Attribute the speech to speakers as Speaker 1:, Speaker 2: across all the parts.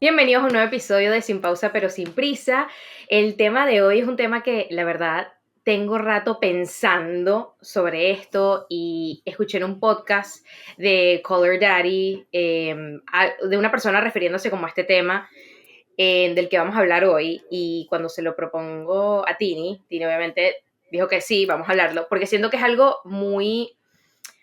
Speaker 1: Bienvenidos a un nuevo episodio de Sin Pausa pero Sin Prisa. El tema de hoy es un tema que la verdad tengo rato pensando sobre esto y escuché en un podcast de Color Daddy, de una persona refiriéndose como a este tema del que vamos a hablar hoy, y cuando se lo propongo a Tini obviamente dijo que sí, vamos a hablarlo, porque siento que es algo muy,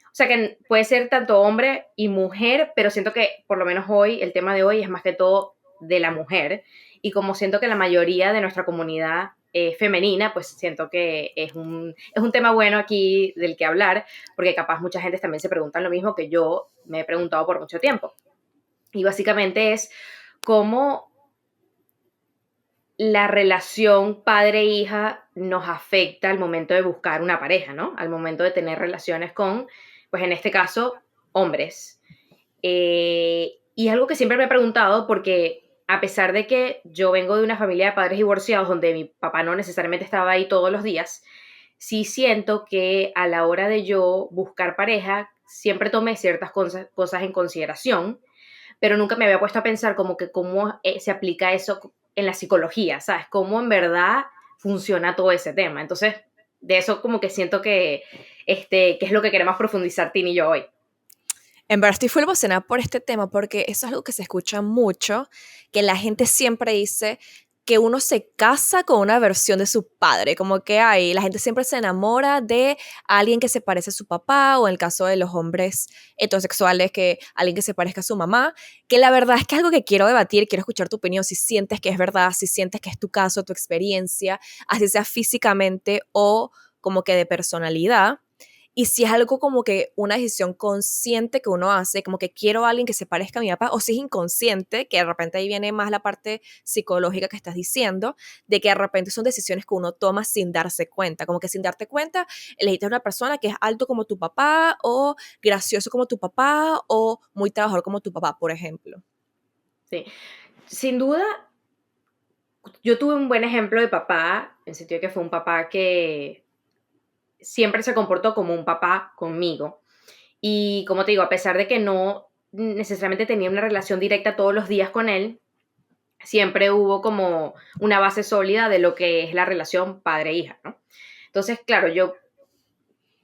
Speaker 1: o sea, que puede ser tanto hombre y mujer, pero siento que por lo menos hoy, el tema de hoy es más que todo de la mujer. Y como siento que la mayoría de nuestra comunidad es femenina, pues siento que es un tema bueno aquí del que hablar, porque capaz mucha gente también se pregunta lo mismo que yo me he preguntado por mucho tiempo. Y básicamente es cómo la relación padre-hija nos afecta al momento de buscar una pareja, ¿no? Al momento de tener relaciones con, pues en este caso, hombres. Y es algo que siempre me he preguntado porque a pesar de que yo vengo de una familia de padres divorciados donde mi papá no necesariamente estaba ahí todos los días, sí siento que a la hora de yo buscar pareja, siempre tomé ciertas cosas en consideración, pero nunca me había puesto a pensar como que cómo se aplica eso en la psicología, ¿sabes? Cómo en verdad funciona todo ese tema. Entonces, de eso como que siento que es lo que queremos profundizar Tini y yo hoy.
Speaker 2: En verdad estoy full emocionada por este tema porque eso es algo que se escucha mucho, que la gente siempre dice que uno se casa con una versión de su padre, como que hay, la gente siempre se enamora de alguien que se parece a su papá, o en el caso de los hombres heterosexuales, que alguien que se parezca a su mamá, que la verdad es que es algo que quiero debatir, quiero escuchar tu opinión, si sientes que es verdad, si sientes que es tu caso, tu experiencia, así sea físicamente o como que de personalidad. Y si es algo como que una decisión consciente que uno hace, como que quiero a alguien que se parezca a mi papá, o si es inconsciente, que de repente ahí viene más la parte psicológica que estás diciendo, de que de repente son decisiones que uno toma sin darse cuenta, como que sin darte cuenta, elegiste a una persona que es alto como tu papá, o gracioso como tu papá, o muy trabajador como tu papá, por ejemplo.
Speaker 1: Sí. Sin duda, yo tuve un buen ejemplo de papá, en el sentido de que fue un papá que siempre se comportó como un papá conmigo. Y como te digo, a pesar de que no necesariamente tenía una relación directa todos los días con él, siempre hubo como una base sólida de lo que es la relación padre-hija, ¿no? Entonces, claro, yo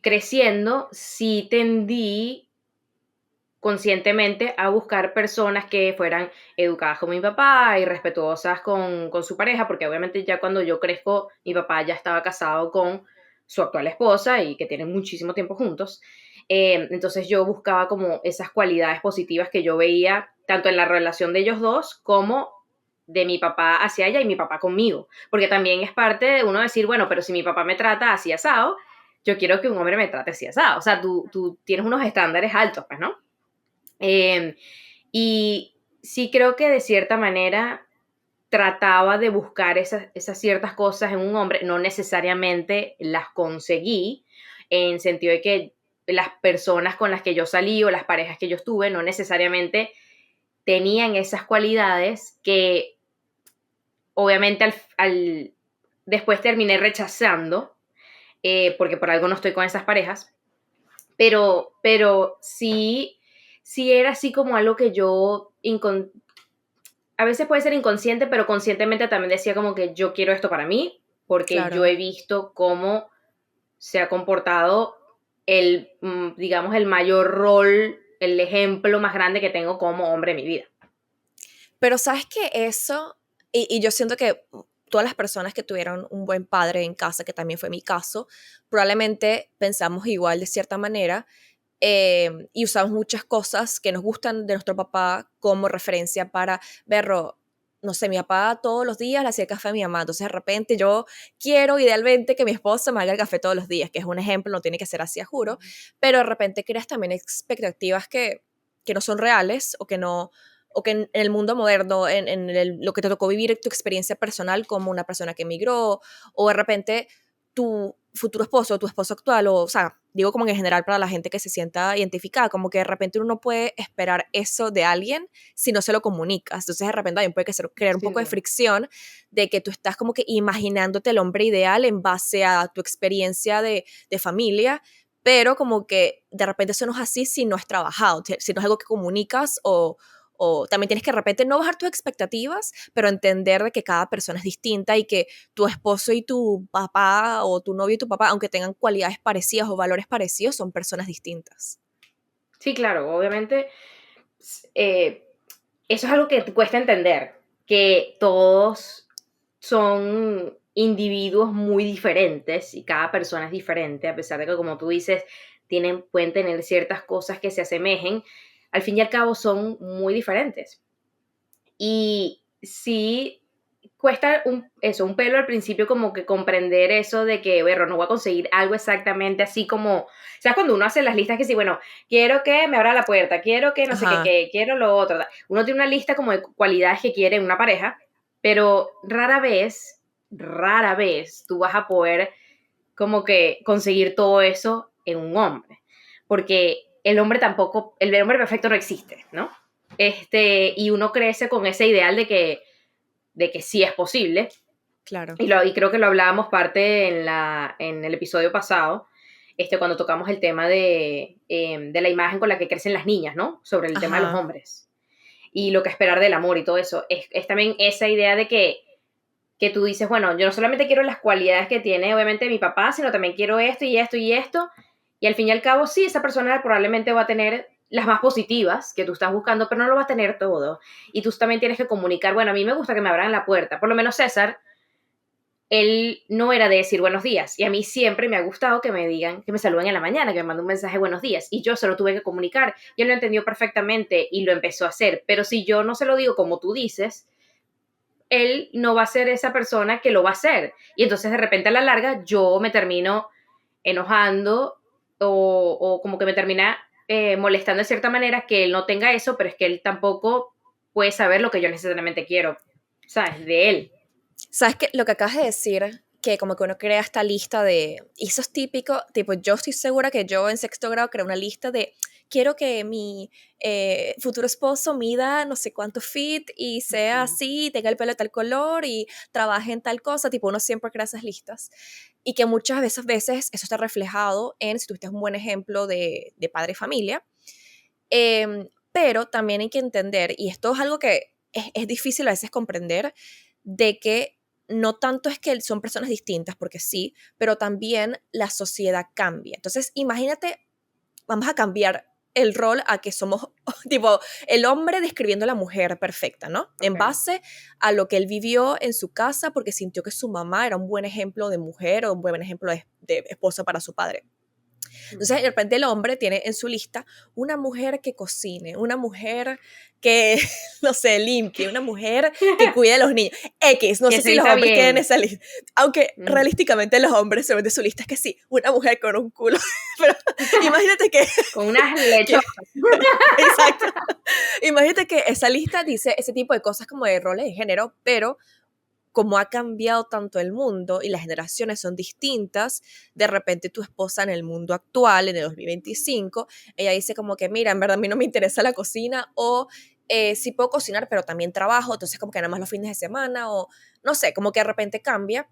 Speaker 1: creciendo sí tendí conscientemente a buscar personas que fueran educadas como mi papá y respetuosas con su pareja, porque obviamente ya cuando yo crezco, mi papá ya estaba casado con su actual esposa y que tienen muchísimo tiempo juntos. Entonces yo buscaba como esas cualidades positivas que yo veía tanto en la relación de ellos dos como de mi papá hacia ella y mi papá conmigo, porque también es parte de uno decir, bueno, pero si mi papá me trata así asado, yo quiero que un hombre me trate así asado, o sea, tú tienes unos estándares altos, pues, ¿no? Eh, y sí creo que de cierta manera trataba de buscar esas ciertas cosas en un hombre, no necesariamente las conseguí, en sentido de que las personas con las que yo salí o las parejas que yo estuve no necesariamente tenían esas cualidades que obviamente después terminé rechazando, porque por algo no estoy con esas parejas, pero sí era así como algo que yo a veces puede ser inconsciente, pero conscientemente también decía como que yo quiero esto para mí, porque yo
Speaker 2: Claro.
Speaker 1: he visto cómo se ha comportado digamos, el mayor rol, el ejemplo más grande que tengo como hombre en mi vida.
Speaker 2: Pero sabes que eso, y yo siento que todas las personas que tuvieron un buen padre en casa, que también fue mi caso, probablemente pensamos igual de cierta manera, y usamos muchas cosas que nos gustan de nuestro papá como referencia para verlo. No sé, mi papá todos los días le hacía el café a mi mamá, entonces de repente yo quiero idealmente que mi esposa me haga el café todos los días, que es un ejemplo, no tiene que ser así, a juro, pero de repente creas también expectativas que no son reales, o que en el mundo moderno, lo que te tocó vivir, tu experiencia personal como una persona que emigró, o de repente tu futuro esposo, tu esposo actual, o sea, digo como en general para la gente que se sienta identificada, como que de repente uno no puede esperar eso de alguien si no se lo comunicas. Entonces de repente también puede crear un
Speaker 1: Sin
Speaker 2: poco de
Speaker 1: duda.
Speaker 2: fricción de que tú estás como que imaginándote el hombre ideal en base a tu experiencia de familia, pero como que de repente eso no es así si no es trabajado, si no es algo que comunicas, o también tienes que de repente no bajar tus expectativas, pero entender de que cada persona es distinta y que tu esposo y tu papá o tu novio y tu papá, aunque tengan cualidades parecidas o valores parecidos, son personas distintas.
Speaker 1: Sí, claro, obviamente eh, eso es algo que te cuesta entender, que todos son individuos muy diferentes y cada persona es diferente, a pesar de que, como tú dices, pueden tener ciertas cosas que se asemejen, al fin y al cabo son muy diferentes. Y sí cuesta un pelo al principio como que comprender eso de que, bueno, no voy a conseguir algo exactamente así como, ¿sabes? Cuando uno hace las listas que sí, bueno, quiero que me abra la puerta, quiero que no sé qué,
Speaker 2: Ajá,
Speaker 1: quiero lo otro. Uno tiene una lista como de cualidades que quiere en una pareja, pero rara vez tú vas a poder como que conseguir todo eso en un hombre, porque el hombre perfecto no existe, ¿no? Y uno crece con ese ideal de que sí es posible,
Speaker 2: claro.
Speaker 1: y creo que lo hablábamos parte en el episodio pasado, cuando tocamos el tema de la imagen con la que crecen las niñas, ¿no? Sobre el tema de los
Speaker 2: Ajá.
Speaker 1: hombres y lo que esperar del amor y todo eso. Es también esa idea de que tú dices, bueno, yo no solamente quiero las cualidades que tiene obviamente mi papá, sino también quiero esto y esto y esto, y al fin y al cabo sí, esa persona probablemente va a tener las más positivas que tú estás buscando, pero no lo va a tener todo. Y tú también tienes que comunicar, bueno, a mí me gusta que me abran la puerta, por lo menos César, él no era de decir buenos días, y a mí siempre me ha gustado que me digan, que me saluden en la mañana, que me manden un mensaje buenos días, y yo se lo tuve que comunicar, y él lo entendió perfectamente y lo empezó a hacer, pero si yo no se lo digo como tú dices, él no va a ser esa persona que lo va a hacer. Y entonces de repente a la larga yo me termino enojando o como que me termina molestando de cierta manera que él no tenga eso, pero es que él tampoco puede saber lo que yo necesariamente quiero, ¿sabes? De él.
Speaker 2: ¿Sabes qué? Lo que acabas de decir, que como que uno crea esta lista de, y eso es típico, tipo, yo estoy segura que yo en sexto grado creé una lista de, quiero que mi futuro esposo mida no sé cuánto fit y sea
Speaker 1: Ujú.
Speaker 2: así, tenga el pelo de tal color y trabaje en tal cosa, tipo, uno siempre crea esas listas. Y que muchas veces eso está reflejado en, si tuviste un buen ejemplo de padre y familia, pero también hay que entender, y esto es algo que es difícil a veces comprender, de que no tanto es que son personas distintas, porque sí, pero también la sociedad cambia. Entonces, imagínate, vamos a cambiar el rol a que somos tipo el hombre describiendo a la mujer perfecta, ¿no? En
Speaker 1: Ok.
Speaker 2: base a lo que él vivió en su casa porque sintió que su mamá era un buen ejemplo de mujer o un buen ejemplo de esposa para su padre. Entonces, de
Speaker 1: Ujú.
Speaker 2: repente el hombre tiene en su lista una mujer que cocine, una mujer que, no sé, limpie, una mujer que cuide a los niños. X, no
Speaker 1: Que
Speaker 2: sé
Speaker 1: se
Speaker 2: si los
Speaker 1: vista
Speaker 2: hombres tienen
Speaker 1: bien.
Speaker 2: esa lista. Aunque
Speaker 1: Ujú.
Speaker 2: realísticamente los hombres se ven de su lista es que sí, una mujer con un culo. Pero imagínate que,
Speaker 1: Con unas lechosas.
Speaker 2: que exacto. Imagínate que esa lista dice ese tipo de cosas como de roles de género, pero como ha cambiado tanto el mundo y las generaciones son distintas, de repente tu esposa en el mundo actual, en el 2025, ella dice como que, mira, en verdad a mí no me interesa la cocina o sí puedo cocinar, pero también trabajo, entonces como que nada más los fines de semana o no sé, como que de repente cambia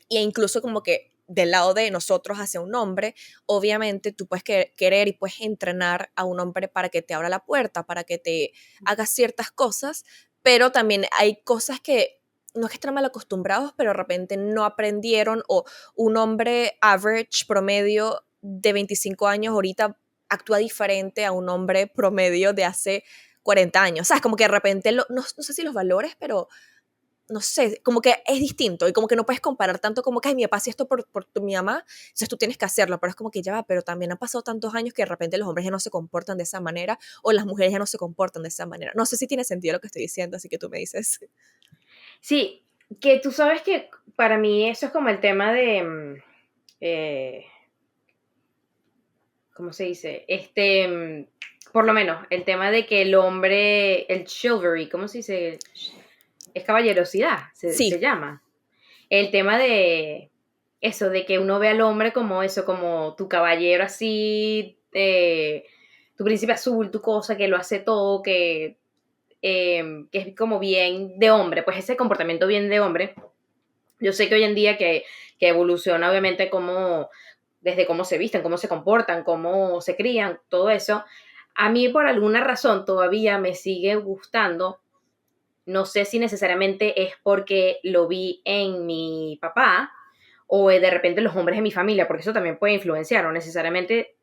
Speaker 2: e incluso como que del lado de nosotros hacia un hombre, obviamente tú puedes querer y puedes entrenar a un hombre para que te abra la puerta, para que te haga ciertas cosas, pero también hay cosas que no es que están mal acostumbrados, pero de repente no aprendieron o un hombre average, promedio de 25 años ahorita actúa diferente a un hombre promedio de hace 40 años. ¿Sabes? Como que de repente, no sé si los valores, pero no sé, como que es distinto y como que no puedes comparar tanto como que, ay, mi papá hacía esto por mi mamá, entonces tú tienes que hacerlo, pero es como que ya va, pero también han pasado tantos años que de repente los hombres ya no se comportan de esa manera o las mujeres ya no se comportan de esa manera. No sé si tiene sentido lo que estoy diciendo, así que tú me dices.
Speaker 1: Sí, que tú sabes que para mí eso es como el tema de, eh, ¿cómo se dice? Por lo menos, el tema de que el hombre, el chivalry, ¿cómo se dice? Es caballerosidad, se
Speaker 2: Sí,
Speaker 1: llama. El tema de eso, de que uno ve al hombre como eso, como tu caballero así, tu príncipe azul, tu cosa, que lo hace todo, que es como bien de hombre, pues ese comportamiento bien de hombre. Yo sé que hoy en día que evoluciona obviamente como, desde cómo se visten, cómo se comportan, cómo se crían, todo eso, A mí por alguna razón todavía me sigue gustando. No sé si necesariamente es porque lo vi en mi papá o de repente los hombres de mi familia, porque eso también puede influenciar, no necesariamente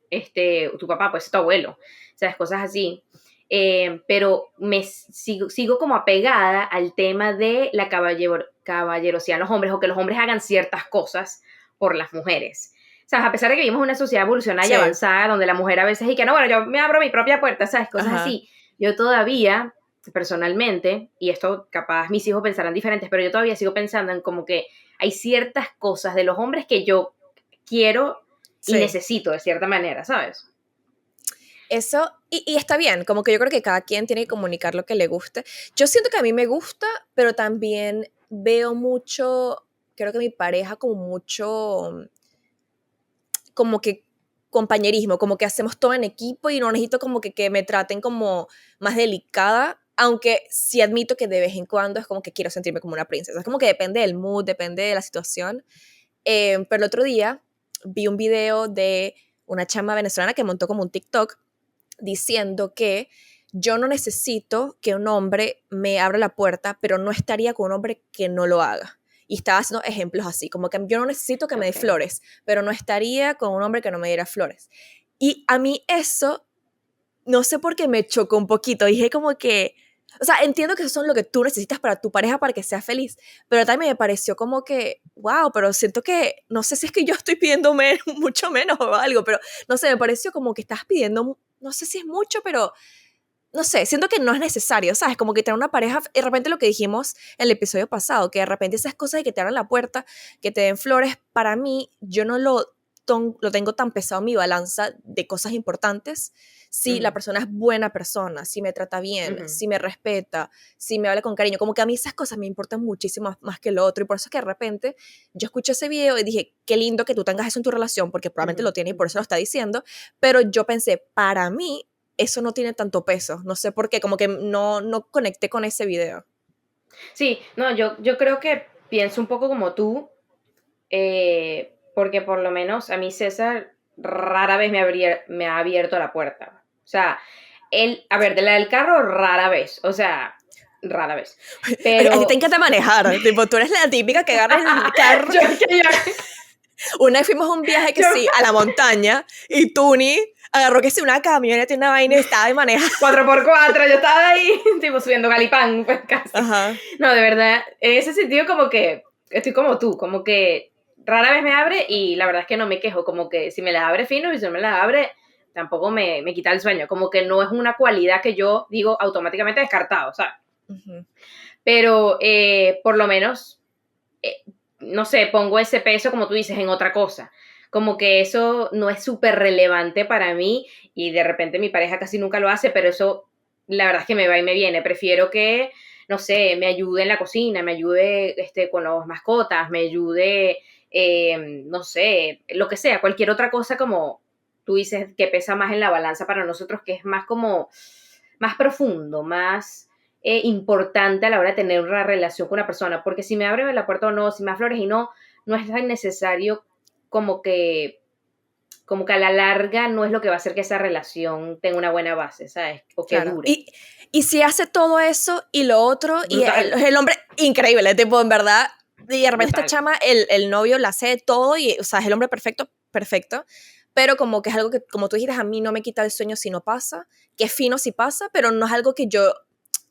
Speaker 1: tu papá, pues tu abuelo, o sea, cosas así. Pero sigo como apegada al tema de la caballerosidad en los hombres o que los hombres hagan ciertas cosas por las mujeres. O sea, a pesar de que vivimos en una sociedad evolucionada y
Speaker 2: Sí,
Speaker 1: avanzada, donde la mujer a veces y que no, bueno, yo me abro mi propia puerta, ¿sabes? Cosas
Speaker 2: ajá.
Speaker 1: así. Yo todavía, personalmente, y esto capaz mis hijos pensarán diferentes, pero yo todavía sigo pensando en como que hay ciertas cosas de los hombres que yo quiero y
Speaker 2: Sí.
Speaker 1: necesito de cierta manera, ¿sabes?
Speaker 2: Eso, y está bien, como que yo creo que cada quien tiene que comunicar lo que le guste. Yo siento que a mí me gusta, pero también veo mucho, creo que mi pareja como mucho, como que compañerismo, como que hacemos todo en equipo y no necesito como que me traten como más delicada, aunque sí admito que de vez en cuando es como que quiero sentirme como una princesa. Es como que depende del mood, depende de la situación. Pero el otro día vi un video de una chama venezolana que montó como un TikTok diciendo que yo no necesito que un hombre me abra la puerta, pero no estaría con un hombre que no lo haga. Y estaba haciendo ejemplos así, como que yo no necesito que me dé
Speaker 1: Ok.
Speaker 2: flores, pero no estaría con un hombre que no me diera flores. Y a mí eso, no sé por qué me chocó un poquito. Dije como que, o sea, entiendo que eso son lo que tú necesitas para tu pareja para que sea feliz, pero también me pareció como que, wow, pero siento que, no sé si es que yo estoy pidiendo mucho menos o algo, pero no sé, me pareció como que estás pidiendo, no sé si es mucho, pero no sé, siento que no es necesario, ¿sabes? Como que tener una pareja, de repente lo que dijimos en el episodio pasado, que de repente esas cosas de que te abran la puerta, que te den flores, para mí, yo no lo tengo tan pesado en mi balanza de cosas importantes. Si la
Speaker 1: Ujú,
Speaker 2: persona es buena persona, si me trata bien,
Speaker 1: ujú.
Speaker 2: si me respeta, si me habla con cariño, como que a mí esas cosas me importan muchísimo más que lo otro. Y por eso es que de repente yo escuché ese video y dije, qué lindo que tú tengas eso en tu relación, porque probablemente lo
Speaker 1: Ujú,
Speaker 2: tiene y por
Speaker 1: ujú.
Speaker 2: eso lo está diciendo. Pero yo pensé, para mí, eso no tiene tanto peso. No sé por qué, como que no conecté con ese video.
Speaker 1: Sí, no, yo creo que pienso un poco como tú, porque por lo menos a mí César rara vez me ha abierto la puerta. O sea, él, a ver, de la del carro rara vez, o sea, rara vez.
Speaker 2: A ti te
Speaker 1: Pero
Speaker 2: encanta manejar, tipo, tú eres la típica que agarra el carro.
Speaker 1: yo, que
Speaker 2: Una vez fuimos a un viaje que
Speaker 1: yo,
Speaker 2: sí, a la montaña, y Tuni agarró que sí una camioneta y una vaina y estaba de manejar.
Speaker 1: 4x4, yo estaba ahí, tipo, subiendo Galipán, pues casi.
Speaker 2: Ajá.
Speaker 1: No, de verdad, en ese sentido como que estoy como tú, como que rara vez me abre y la verdad es que no me quejo, como que si me la abre fino y si no me la abre, tampoco me quita el sueño, como que no es una cualidad que yo digo automáticamente descartado, ¿sabes?
Speaker 2: Ujú.
Speaker 1: Pero por lo menos eh, no sé, pongo ese peso, como tú dices, en otra cosa. Como que eso no es súper relevante para mí y de repente mi pareja casi nunca lo hace, pero eso la verdad es que me va y me viene. Prefiero que, no sé, me ayude en la cocina, me ayude con las mascotas, me ayude, no sé, lo que sea, cualquier otra cosa como tú dices que pesa más en la balanza para nosotros, que es más como, más profundo, más importante a la hora de tener una relación con una persona, porque si me abre la puerta o no, si me da flores y no, no es tan necesario como que, como que a la larga no es lo que va a hacer que esa relación tenga una buena base, ¿sabes? O que
Speaker 2: Claro.
Speaker 1: dure.
Speaker 2: Y si hace todo eso y lo otro, y
Speaker 1: Brutal,
Speaker 2: el hombre increíble, tipo, en verdad, y de repente esta
Speaker 1: brutal.
Speaker 2: chama, el novio la hace todo, y, o sea, es el hombre perfecto, perfecto, pero como que es algo que, como tú dijiste, a mí no me quita el sueño si no pasa, que es fino si pasa, pero no es algo que yo,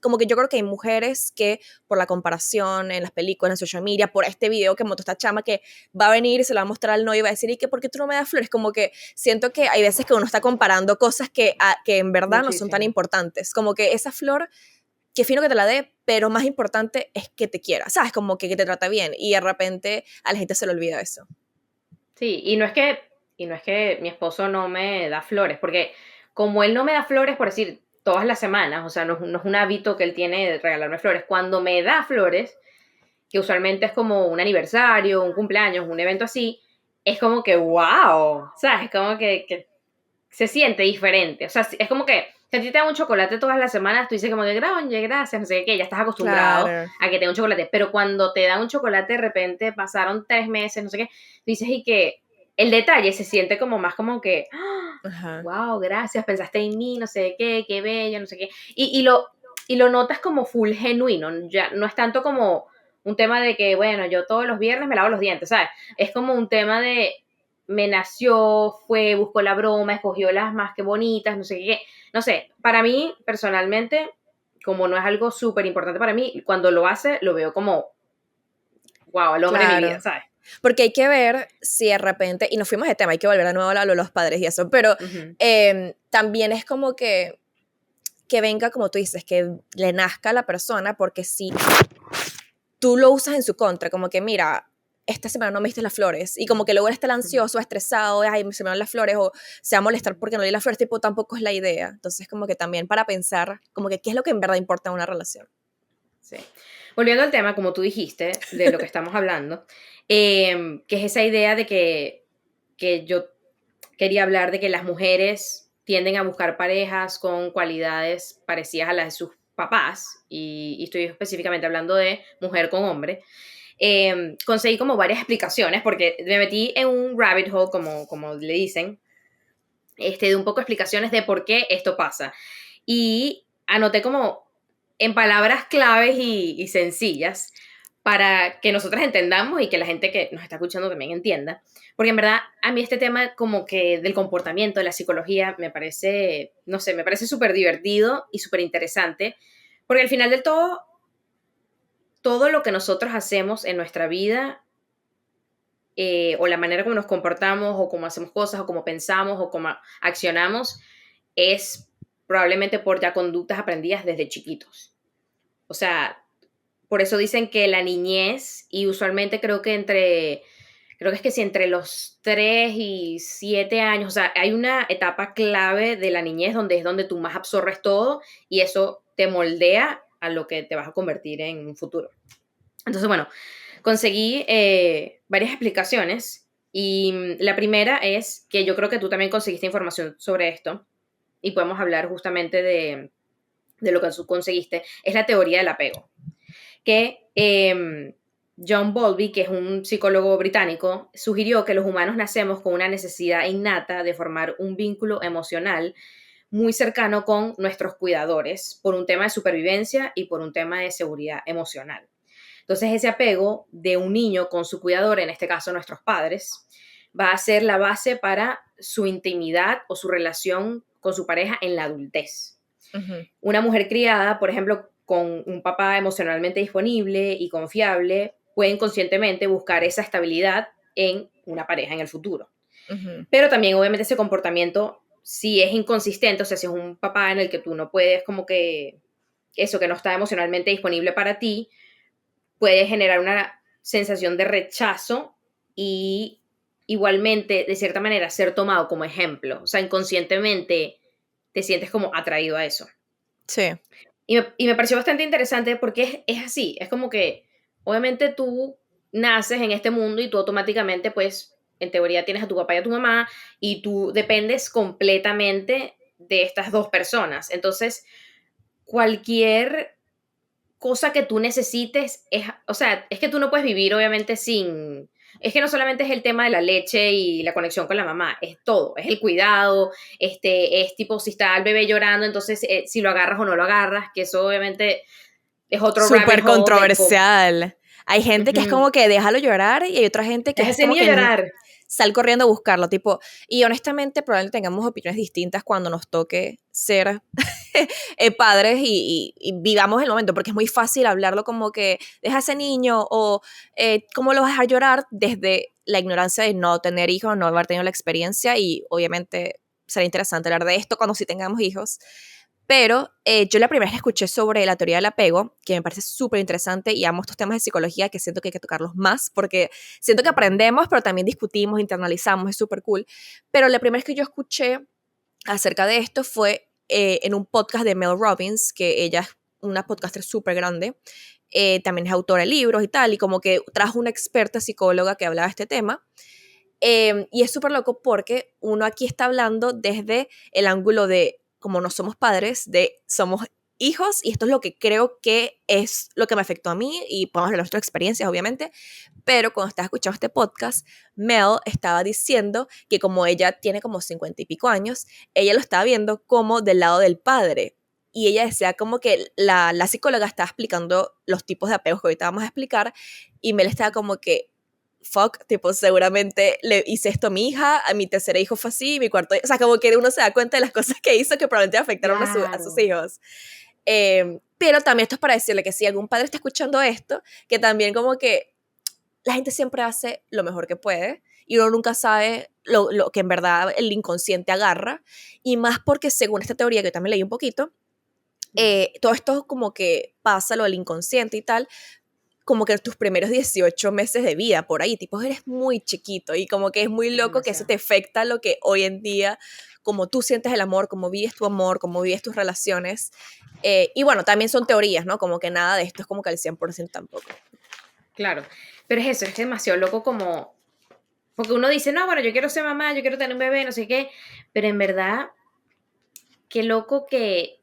Speaker 2: como que yo creo que hay mujeres que por la comparación en las películas, en social media, por este video que montó esta chama que va a venir y se lo va a mostrar al novio y va a decir, ¿y qué? ¿Por qué tú no me das flores? Como que siento que hay veces que uno está comparando cosas que en verdad no son tan
Speaker 1: Muchísimo.
Speaker 2: importantes. Como que esa flor, qué fino que te la dé, pero más importante es que te quiera, ¿sabes? Como que te trata bien y de repente a la gente se le olvida eso.
Speaker 1: Sí, y no es que mi esposo no me da flores, porque como él no me da flores, por decir, todas las semanas, o sea, no es un hábito que él tiene de regalarme flores, cuando me da flores, que usualmente es como un aniversario, un cumpleaños, un evento así, es como que, wow, ¿sabes? Es como que se siente diferente. O sea, es como que si a ti te dan un chocolate todas las semanas, tú dices como que, oye, gracias, no sé qué, ya estás acostumbrado
Speaker 2: Claro.
Speaker 1: a que te den un chocolate. Pero cuando te dan un chocolate, de repente pasaron 3 meses, no sé qué, tú dices, y que el detalle se siente como más como que,
Speaker 2: Ajá.
Speaker 1: wow, gracias, pensaste en mí, no sé qué bello, no sé qué. Y lo notas como full genuino, ya no es tanto como un tema de que, bueno, yo todos los viernes me lavo los dientes, ¿sabes? Es como un tema de, me nació, fue, buscó la broma, escogió las más que bonitas, no sé qué. No sé, para mí, personalmente, como no es algo súper importante para mí, cuando lo hace, lo veo como, wow, el hombre de mi vida,
Speaker 2: Claro.
Speaker 1: ¿sabes?
Speaker 2: Porque hay que ver si de repente, y nos fuimos de tema, hay que volver a nuevo a lo de los padres y eso, pero
Speaker 1: Ujú.
Speaker 2: también es como que venga, como tú dices, que le nazca a la persona, porque si tú lo usas en su contra, como que mira, esta semana no me diste las flores, y como que luego él está
Speaker 1: Ujú.
Speaker 2: ansioso, estresado, ay, se me van las flores, o se va a molestar porque no le di las flores, tipo, tampoco es la idea. Entonces, como que también para pensar, como que qué es lo que en verdad importa en una relación.
Speaker 1: Sí. Volviendo al tema, como tú dijiste, de lo que estamos hablando, que es esa idea de que yo quería hablar de que las mujeres tienden a buscar parejas con cualidades parecidas a las de sus papás, y estoy específicamente hablando de mujer con hombre. Conseguí como varias explicaciones, porque me metí en un rabbit hole, como le dicen, de un poco de explicaciones de por qué esto pasa. Y anoté como en palabras claves y sencillas para que nosotras entendamos y que la gente que nos está escuchando también entienda. Porque en verdad a mí este tema como que del comportamiento, de la psicología, me parece, no sé, me parece súper divertido y súper interesante. Porque al final del todo lo que nosotros hacemos en nuestra vida, o la manera como nos comportamos, o cómo hacemos cosas, o cómo pensamos, o cómo accionamos, es probablemente por ya conductas aprendidas desde chiquitos. O sea, por eso dicen que la niñez, y usualmente creo que es que si entre los 3 y 7 años, o sea, hay una etapa clave de la niñez donde es donde tú más absorbes todo y eso te moldea a lo que te vas a convertir en un futuro. Entonces, bueno, conseguí varias explicaciones y la primera es que yo creo que tú también conseguiste información sobre esto y podemos hablar justamente de lo que tú conseguiste, es la teoría del apego, que John Bowlby, que es un psicólogo británico, sugirió que los humanos nacemos con una necesidad innata de formar un vínculo emocional muy cercano con nuestros cuidadores por un tema de supervivencia y por un tema de seguridad emocional. Entonces, ese apego de un niño con su cuidador, en este caso nuestros padres, va a ser la base para su intimidad o su relación con su pareja en la adultez.
Speaker 2: Ujú,
Speaker 1: Una mujer criada, por ejemplo, con un papá emocionalmente disponible y confiable, puede inconscientemente buscar esa estabilidad en una pareja en el futuro.
Speaker 2: ujú.
Speaker 1: Pero también, obviamente, ese comportamiento, si es inconsistente, o sea, si es un papá en el que tú no puedes, como que eso, que no está emocionalmente disponible para ti, puede generar una sensación de rechazo y igualmente, de cierta manera, ser tomado como ejemplo. O sea, inconscientemente te sientes como atraído a eso.
Speaker 2: Sí,
Speaker 1: Y me pareció bastante interesante porque es así, es como que obviamente tú naces en este mundo y tú automáticamente, pues, en teoría tienes a tu papá y a tu mamá y tú dependes completamente de estas dos personas. Entonces, cualquier cosa que tú necesites, o sea, es que tú no puedes vivir obviamente sin, es que no solamente es el tema de la leche y la conexión con la mamá, es todo, es el cuidado, es tipo si está el bebé llorando, entonces si lo agarras o no lo agarras, que eso obviamente es otro rabbit
Speaker 2: súper
Speaker 1: hole de
Speaker 2: controversial. Hay gente que es
Speaker 1: ujú,
Speaker 2: como que déjalo llorar y hay otra gente que
Speaker 1: deja
Speaker 2: es
Speaker 1: ese
Speaker 2: como
Speaker 1: niño
Speaker 2: que
Speaker 1: llorar.
Speaker 2: sal corriendo a buscarlo, tipo, y honestamente probablemente tengamos opiniones distintas cuando nos toque ser padres y vivamos el momento, porque es muy fácil hablarlo como que deja a ese niño o cómo lo vas a dejar llorar desde la ignorancia de no tener hijos, no haber tenido la experiencia y obviamente será interesante hablar de esto cuando sí tengamos hijos. Pero yo la primera vez que escuché sobre la teoría del apego, que me parece súper interesante y amo estos temas de psicología que siento que hay que tocarlos más porque siento que
Speaker 1: Ujú.
Speaker 2: aprendemos, pero también discutimos, internalizamos, es súper cool. Pero la primera vez que yo escuché acerca de esto fue en un podcast de Mel Robbins, que ella es una podcaster súper grande, también es autora de libros y tal, y como que trajo una experta psicóloga que hablaba de este tema. Y es súper loco porque uno aquí está hablando desde el ángulo de, como no somos padres, de somos hijos, y esto es lo que creo que es lo que me afectó a mí, y podemos hablar de nuestras experiencias, obviamente, pero cuando estaba escuchando este podcast, Mel estaba diciendo que como ella tiene como 50 y pico años, ella lo estaba viendo como del lado del padre. Y ella decía como que la psicóloga estaba explicando los tipos de apegos que ahorita vamos a explicar, y Mel estaba como que, fuck, tipo, seguramente le hice esto a mi hija, a mi tercer hijo fue así, mi cuarto, o sea, como que uno se da cuenta de las cosas que hizo que probablemente afectaron a sus
Speaker 1: Claro.
Speaker 2: hijos. Pero también esto es para decirle que si algún padre está escuchando esto, que también como que la gente siempre hace lo mejor que puede y uno nunca sabe lo que en verdad el inconsciente agarra, y más porque según esta teoría que yo también leí un poquito, todo esto como que pasa lo del inconsciente y tal, como que tus primeros 18 meses de vida, por ahí, tipo, eres muy chiquito y como que es muy
Speaker 1: Es
Speaker 2: loco que eso
Speaker 1: demasiado.
Speaker 2: te afecta lo que hoy en día, como tú sientes el amor, como vives tus relaciones. Y bueno, también son teorías, ¿no? Como que nada de esto es como que al 100% tampoco.
Speaker 1: Claro. Pero es eso, es demasiado loco como... Porque uno dice, no, bueno, yo quiero ser mamá, yo quiero tener un bebé, no sé qué. Pero en verdad, qué loco que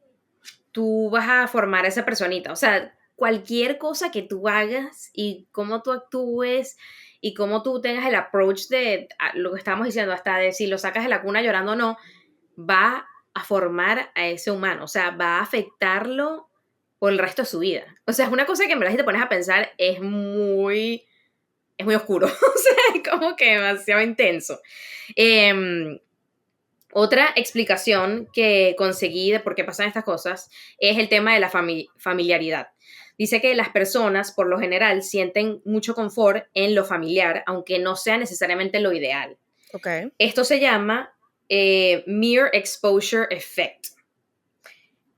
Speaker 1: tú vas a formar a esa personita. O sea, cualquier cosa que tú hagas y cómo tú actúes y cómo tú tengas el approach de lo que estábamos diciendo, hasta de si lo sacas de la cuna llorando o no, va a formar a ese humano. O sea, va a afectarlo por el resto de su vida. O sea, es una cosa que en verdad si te pones a pensar es muy oscuro. O sea, es como que demasiado intenso. Eh, Otra explicación que conseguí de por qué pasan estas cosas es el tema de la familiaridad. Dice que las personas, por lo general, sienten mucho confort en lo familiar, aunque no sea necesariamente lo ideal.
Speaker 2: Ok.
Speaker 1: Esto se llama Mere Exposure Effect.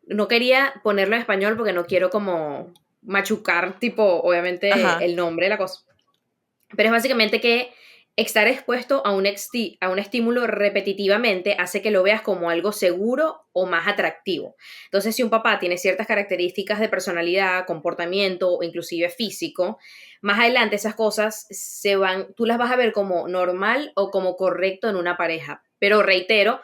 Speaker 1: No quería ponerlo en español porque no quiero como machucar, tipo, obviamente,
Speaker 2: Ajá.
Speaker 1: el nombre de la cosa. Pero es básicamente que estar expuesto a un estímulo repetitivamente hace que lo veas como algo seguro o más atractivo. Entonces, si un papá tiene ciertas características de personalidad, comportamiento o inclusive físico, más adelante esas cosas tú las vas a ver como normal o como correcto en una pareja. Pero reitero,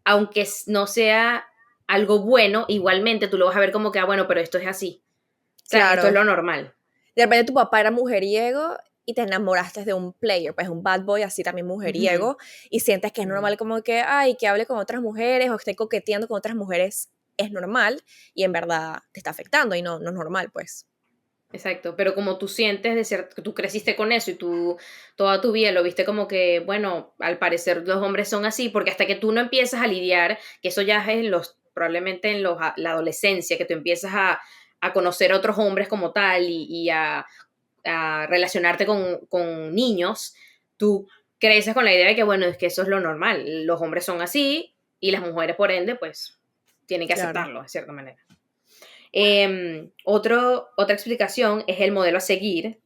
Speaker 1: aunque no sea algo bueno, igualmente tú lo vas a ver como que, bueno, pero esto es así. O sea, esto es
Speaker 2: Claro.
Speaker 1: lo normal.
Speaker 2: De repente tu papá era mujeriego y te enamoraste de un player, pues un bad boy así también
Speaker 1: Ujú,
Speaker 2: mujeriego, y sientes que es
Speaker 1: ujú.
Speaker 2: normal como que, ay, que hable con otras mujeres o esté coqueteando con otras mujeres, es normal, y en verdad te está afectando y no es normal, pues.
Speaker 1: Exacto, pero como tú sientes de ser, que tú creciste con eso y tú toda tu vida lo viste como que, bueno, al parecer los hombres son así, porque hasta que tú no empiezas a lidiar, que eso ya es probablemente la adolescencia, que tú empiezas a conocer a otros hombres como tal y a relacionarte con niños, tú creces con la idea de que, bueno, es que eso es lo normal, los hombres son así y las mujeres, por ende, pues, tienen que
Speaker 2: Claro.
Speaker 1: aceptarlo de cierta manera. Otra explicación es el modelo a seguir,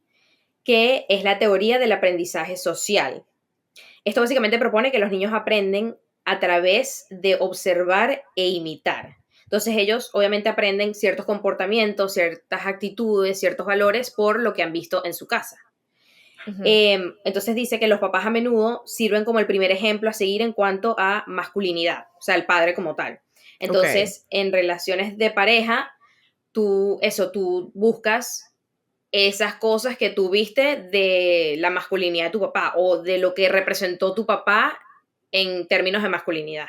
Speaker 1: que es la teoría del aprendizaje social. Esto básicamente propone que los niños aprenden a través de observar e imitar. Entonces ellos obviamente aprenden ciertos comportamientos, ciertas actitudes, ciertos valores por lo que han visto en su casa.
Speaker 2: Ujú.
Speaker 1: Entonces dice que los papás a menudo sirven como el primer ejemplo a seguir en cuanto a masculinidad, o sea, el padre como tal.
Speaker 2: Ok.
Speaker 1: Entonces, en relaciones de pareja, tú buscas esas cosas que tú viste de la masculinidad de tu papá o de lo que representó tu papá en términos de masculinidad.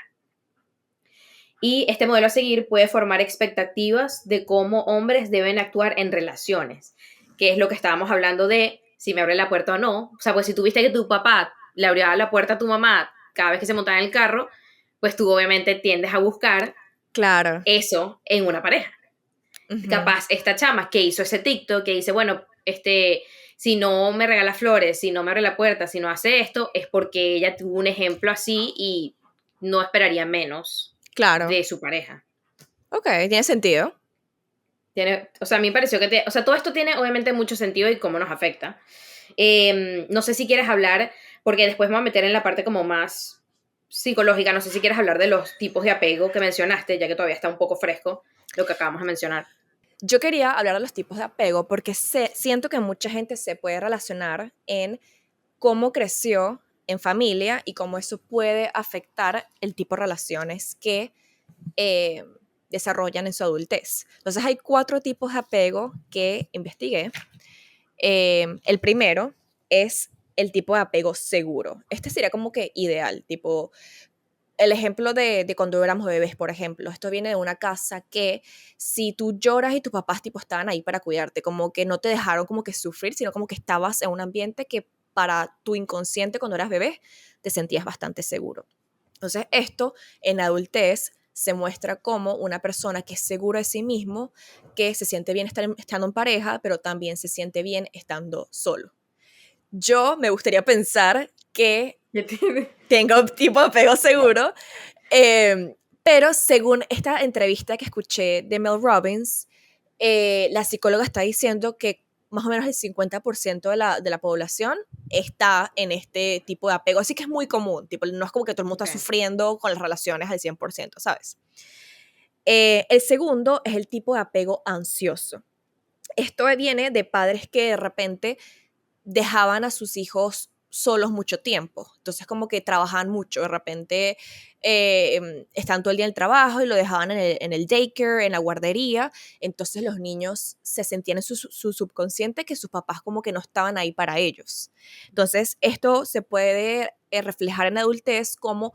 Speaker 1: Y este modelo a seguir puede formar expectativas de cómo hombres deben actuar en relaciones, que es lo que estábamos hablando de si me abre la puerta o no. O sea, pues si tú viste que tu papá le abría la puerta a tu mamá cada vez que se montaba en el carro, pues tú obviamente tiendes a buscar
Speaker 2: Claro.
Speaker 1: eso en una pareja.
Speaker 2: Ujú.
Speaker 1: Capaz esta chama que hizo ese TikTok, que dice, bueno, si no me regala flores, si no me abre la puerta, si no hace esto, es porque ella tuvo un ejemplo así y no esperaría menos
Speaker 2: Claro.
Speaker 1: de su pareja.
Speaker 2: Ok, tiene sentido.
Speaker 1: O sea, a mí me pareció o sea, todo esto tiene obviamente mucho sentido y cómo nos afecta. No sé si quieres hablar, porque después me voy a meter en la parte como más psicológica, no sé si quieres hablar de los tipos de apego que mencionaste, ya que todavía está un poco fresco lo que acabamos de mencionar.
Speaker 2: Yo quería hablar de los tipos de apego porque siento que mucha gente se puede relacionar en cómo creció en familia y cómo eso puede afectar el tipo de relaciones que, eh, desarrollan en su adultez. Entonces hay 4 tipos de apego que investigué. El primero es el tipo de apego seguro. Este sería como que ideal, tipo el ejemplo de cuando éramos bebés, por ejemplo. Esto viene de una casa que si tú lloras y tus papás tipo estaban ahí para cuidarte, como que no te dejaron como que sufrir, sino como que estabas en un ambiente que para tu inconsciente cuando eras bebé te sentías bastante seguro. Entonces esto en adultez se muestra como una persona que es seguro de sí mismo, que se siente bien estando en pareja, pero también se siente bien estando solo. Yo me gustaría pensar que
Speaker 1: ¿Ya tiene?
Speaker 2: tengo un tipo de apego seguro, pero según esta entrevista que escuché de Mel Robbins, la psicóloga está diciendo que más o menos el 50% de la población está en este tipo de apego. Así que es muy común, tipo, no es como que todo el mundo está
Speaker 1: Okay.
Speaker 2: sufriendo con las relaciones al 100%, ¿sabes? El segundo es el tipo de apego ansioso. Esto viene de padres que de repente dejaban a sus hijos solos mucho tiempo. Entonces como que trabajaban mucho, de repente están todo el día en el trabajo y lo dejaban en el daycare, en la guardería. Entonces los niños se sentían en su subconsciente que sus papás como que no estaban ahí para ellos. Entonces esto se puede reflejar en adultez como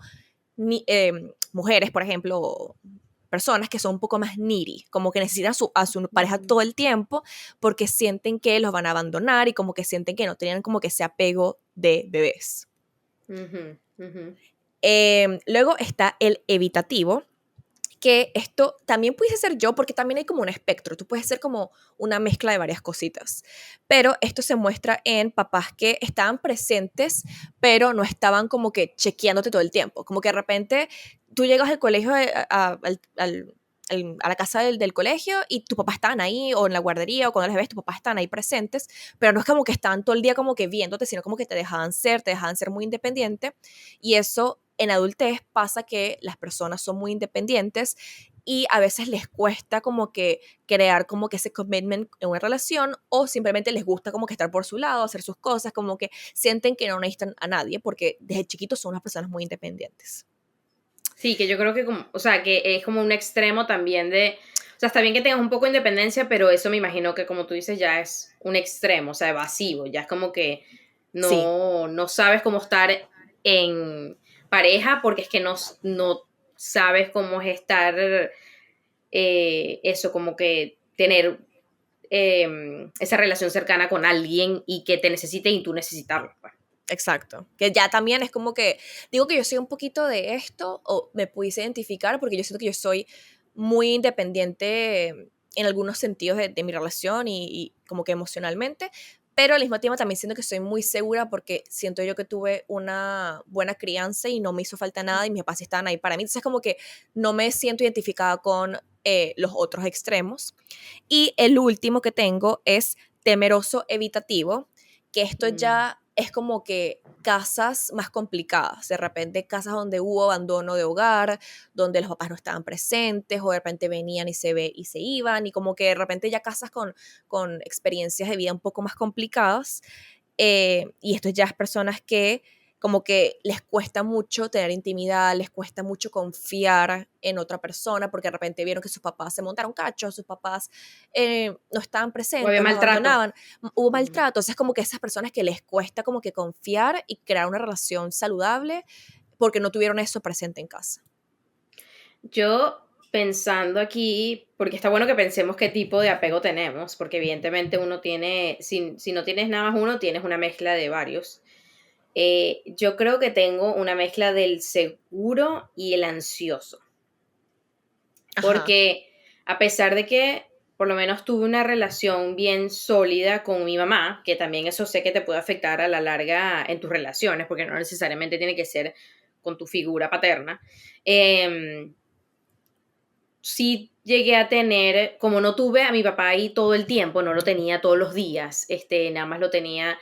Speaker 2: mujeres, por ejemplo, personas que son un poco más needy, como que necesitan a su pareja
Speaker 1: Ujú,
Speaker 2: todo el tiempo porque sienten que los van a abandonar y como que sienten que no tienen como que ese apego de bebés.
Speaker 1: ujú, ujú.
Speaker 2: Luego está el evitativo, que esto también pudiese ser yo, porque también hay como un espectro, tú puedes ser como una mezcla de varias cositas, pero esto se muestra en papás que estaban presentes, pero no estaban como que chequeándote todo el tiempo, como que de repente tú llegas al colegio, a la casa del colegio y tus papás estaban ahí, o en la guardería, o cuando les ves, tus papás estaban ahí presentes, pero no es como que estaban todo el día como que viéndote, sino como que te dejaban ser muy independiente, y eso en adultez pasa que las personas son muy independientes y a veces les cuesta como que crear como que ese commitment en una relación, o simplemente les gusta como que estar por su lado, hacer sus cosas, como que sienten que no necesitan a nadie porque desde chiquitos son unas personas muy independientes.
Speaker 1: Sí, que yo creo que como, o sea, que es como un extremo también de, o sea, está bien que tengas un poco de independencia, pero eso me imagino que como tú dices ya es un extremo, o sea, evasivo, ya es como que
Speaker 2: Sí,
Speaker 1: no sabes cómo estar en pareja porque es que no sabes cómo es estar, eso, como que tener esa relación cercana con alguien y que te necesite y tú necesitarlo, pues.
Speaker 2: exacto. Que ya también es como que, digo que yo soy un poquito de esto, o me pudiese identificar, porque yo siento que yo soy muy independiente en algunos sentidos de mi relación y como que emocionalmente, pero al mismo tiempo también siento que soy muy segura porque siento yo que tuve una buena crianza y no me hizo falta nada y mis papás sí estaban ahí para mí. Entonces como que no me siento identificada con los otros extremos. Y el último que tengo es temeroso evitativo, que esto
Speaker 1: Mm.
Speaker 2: ya es como que casas más complicadas, de repente casas donde hubo abandono de hogar, donde los papás no estaban presentes, o de repente venían y se iban, y como que de repente ya casas con experiencias de vida un poco más complicadas, y esto ya es personas que como que les cuesta mucho tener intimidad, les cuesta mucho confiar en otra persona, porque de repente vieron que sus papás se montaron cachos, sus papás no estaban
Speaker 1: O había
Speaker 2: presentes, los
Speaker 1: maltrato.
Speaker 2: abandonaban, hubo
Speaker 1: Ujú.
Speaker 2: maltrato. Entonces como que esas personas que les cuesta como que confiar y crear una relación saludable porque no tuvieron eso presente en casa.
Speaker 1: Yo pensando aquí, porque está bueno que pensemos qué tipo de apego tenemos, porque evidentemente uno tiene, si no tienes nada más uno, tienes una mezcla de varios. Yo creo que tengo una mezcla del seguro y el ansioso,
Speaker 2: Ajá,
Speaker 1: porque a pesar de que por lo menos tuve una relación bien sólida con mi mamá, que también eso sé que te puede afectar a la larga en tus relaciones, porque no necesariamente tiene que ser con tu figura paterna. Sí llegué a tener, como no tuve a mi papá ahí todo el tiempo, no lo tenía todos los días, nada más lo tenía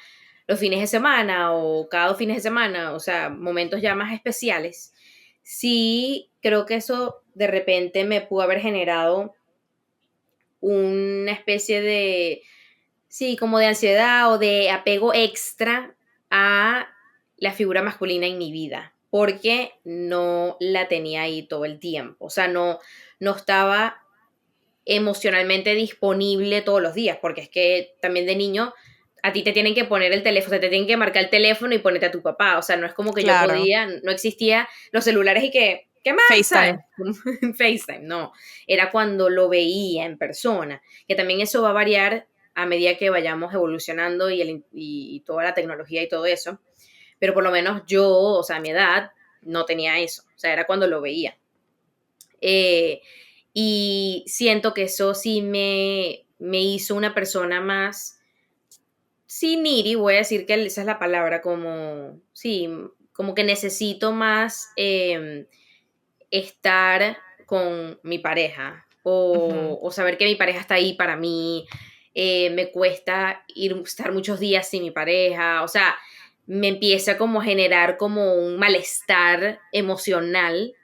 Speaker 1: los fines de semana o cada 2 fines de semana, o sea, momentos ya más especiales. Sí, creo que eso de repente me pudo haber generado una especie de, sí, como de ansiedad o de apego extra a la figura masculina en mi vida. porque no la tenía ahí todo el tiempo. O sea, no estaba emocionalmente disponible todos los días, porque es que también de niño a ti te tienen que poner el teléfono, o sea, te tienen que marcar el teléfono y ponerte a tu papá, o sea, no es como que yo
Speaker 2: Claro.
Speaker 1: podía, no existía los celulares y que, ¿qué más? ¿Sabes?
Speaker 2: FaceTime.
Speaker 1: FaceTime, no, era cuando lo veía en persona, que también eso va a variar a medida que vayamos evolucionando y toda la tecnología y todo eso, pero por lo menos yo, o sea, a mi edad, no tenía eso, o sea, era cuando lo veía. Eh, y siento que eso sí me hizo una persona más, sí, needy, voy a decir que esa es la palabra, como, sí, como que necesito más estar con mi pareja
Speaker 2: Ujú.
Speaker 1: o saber que mi pareja está ahí para mí. Me cuesta estar muchos días sin mi pareja, o sea, me empieza como a generar como un malestar emocional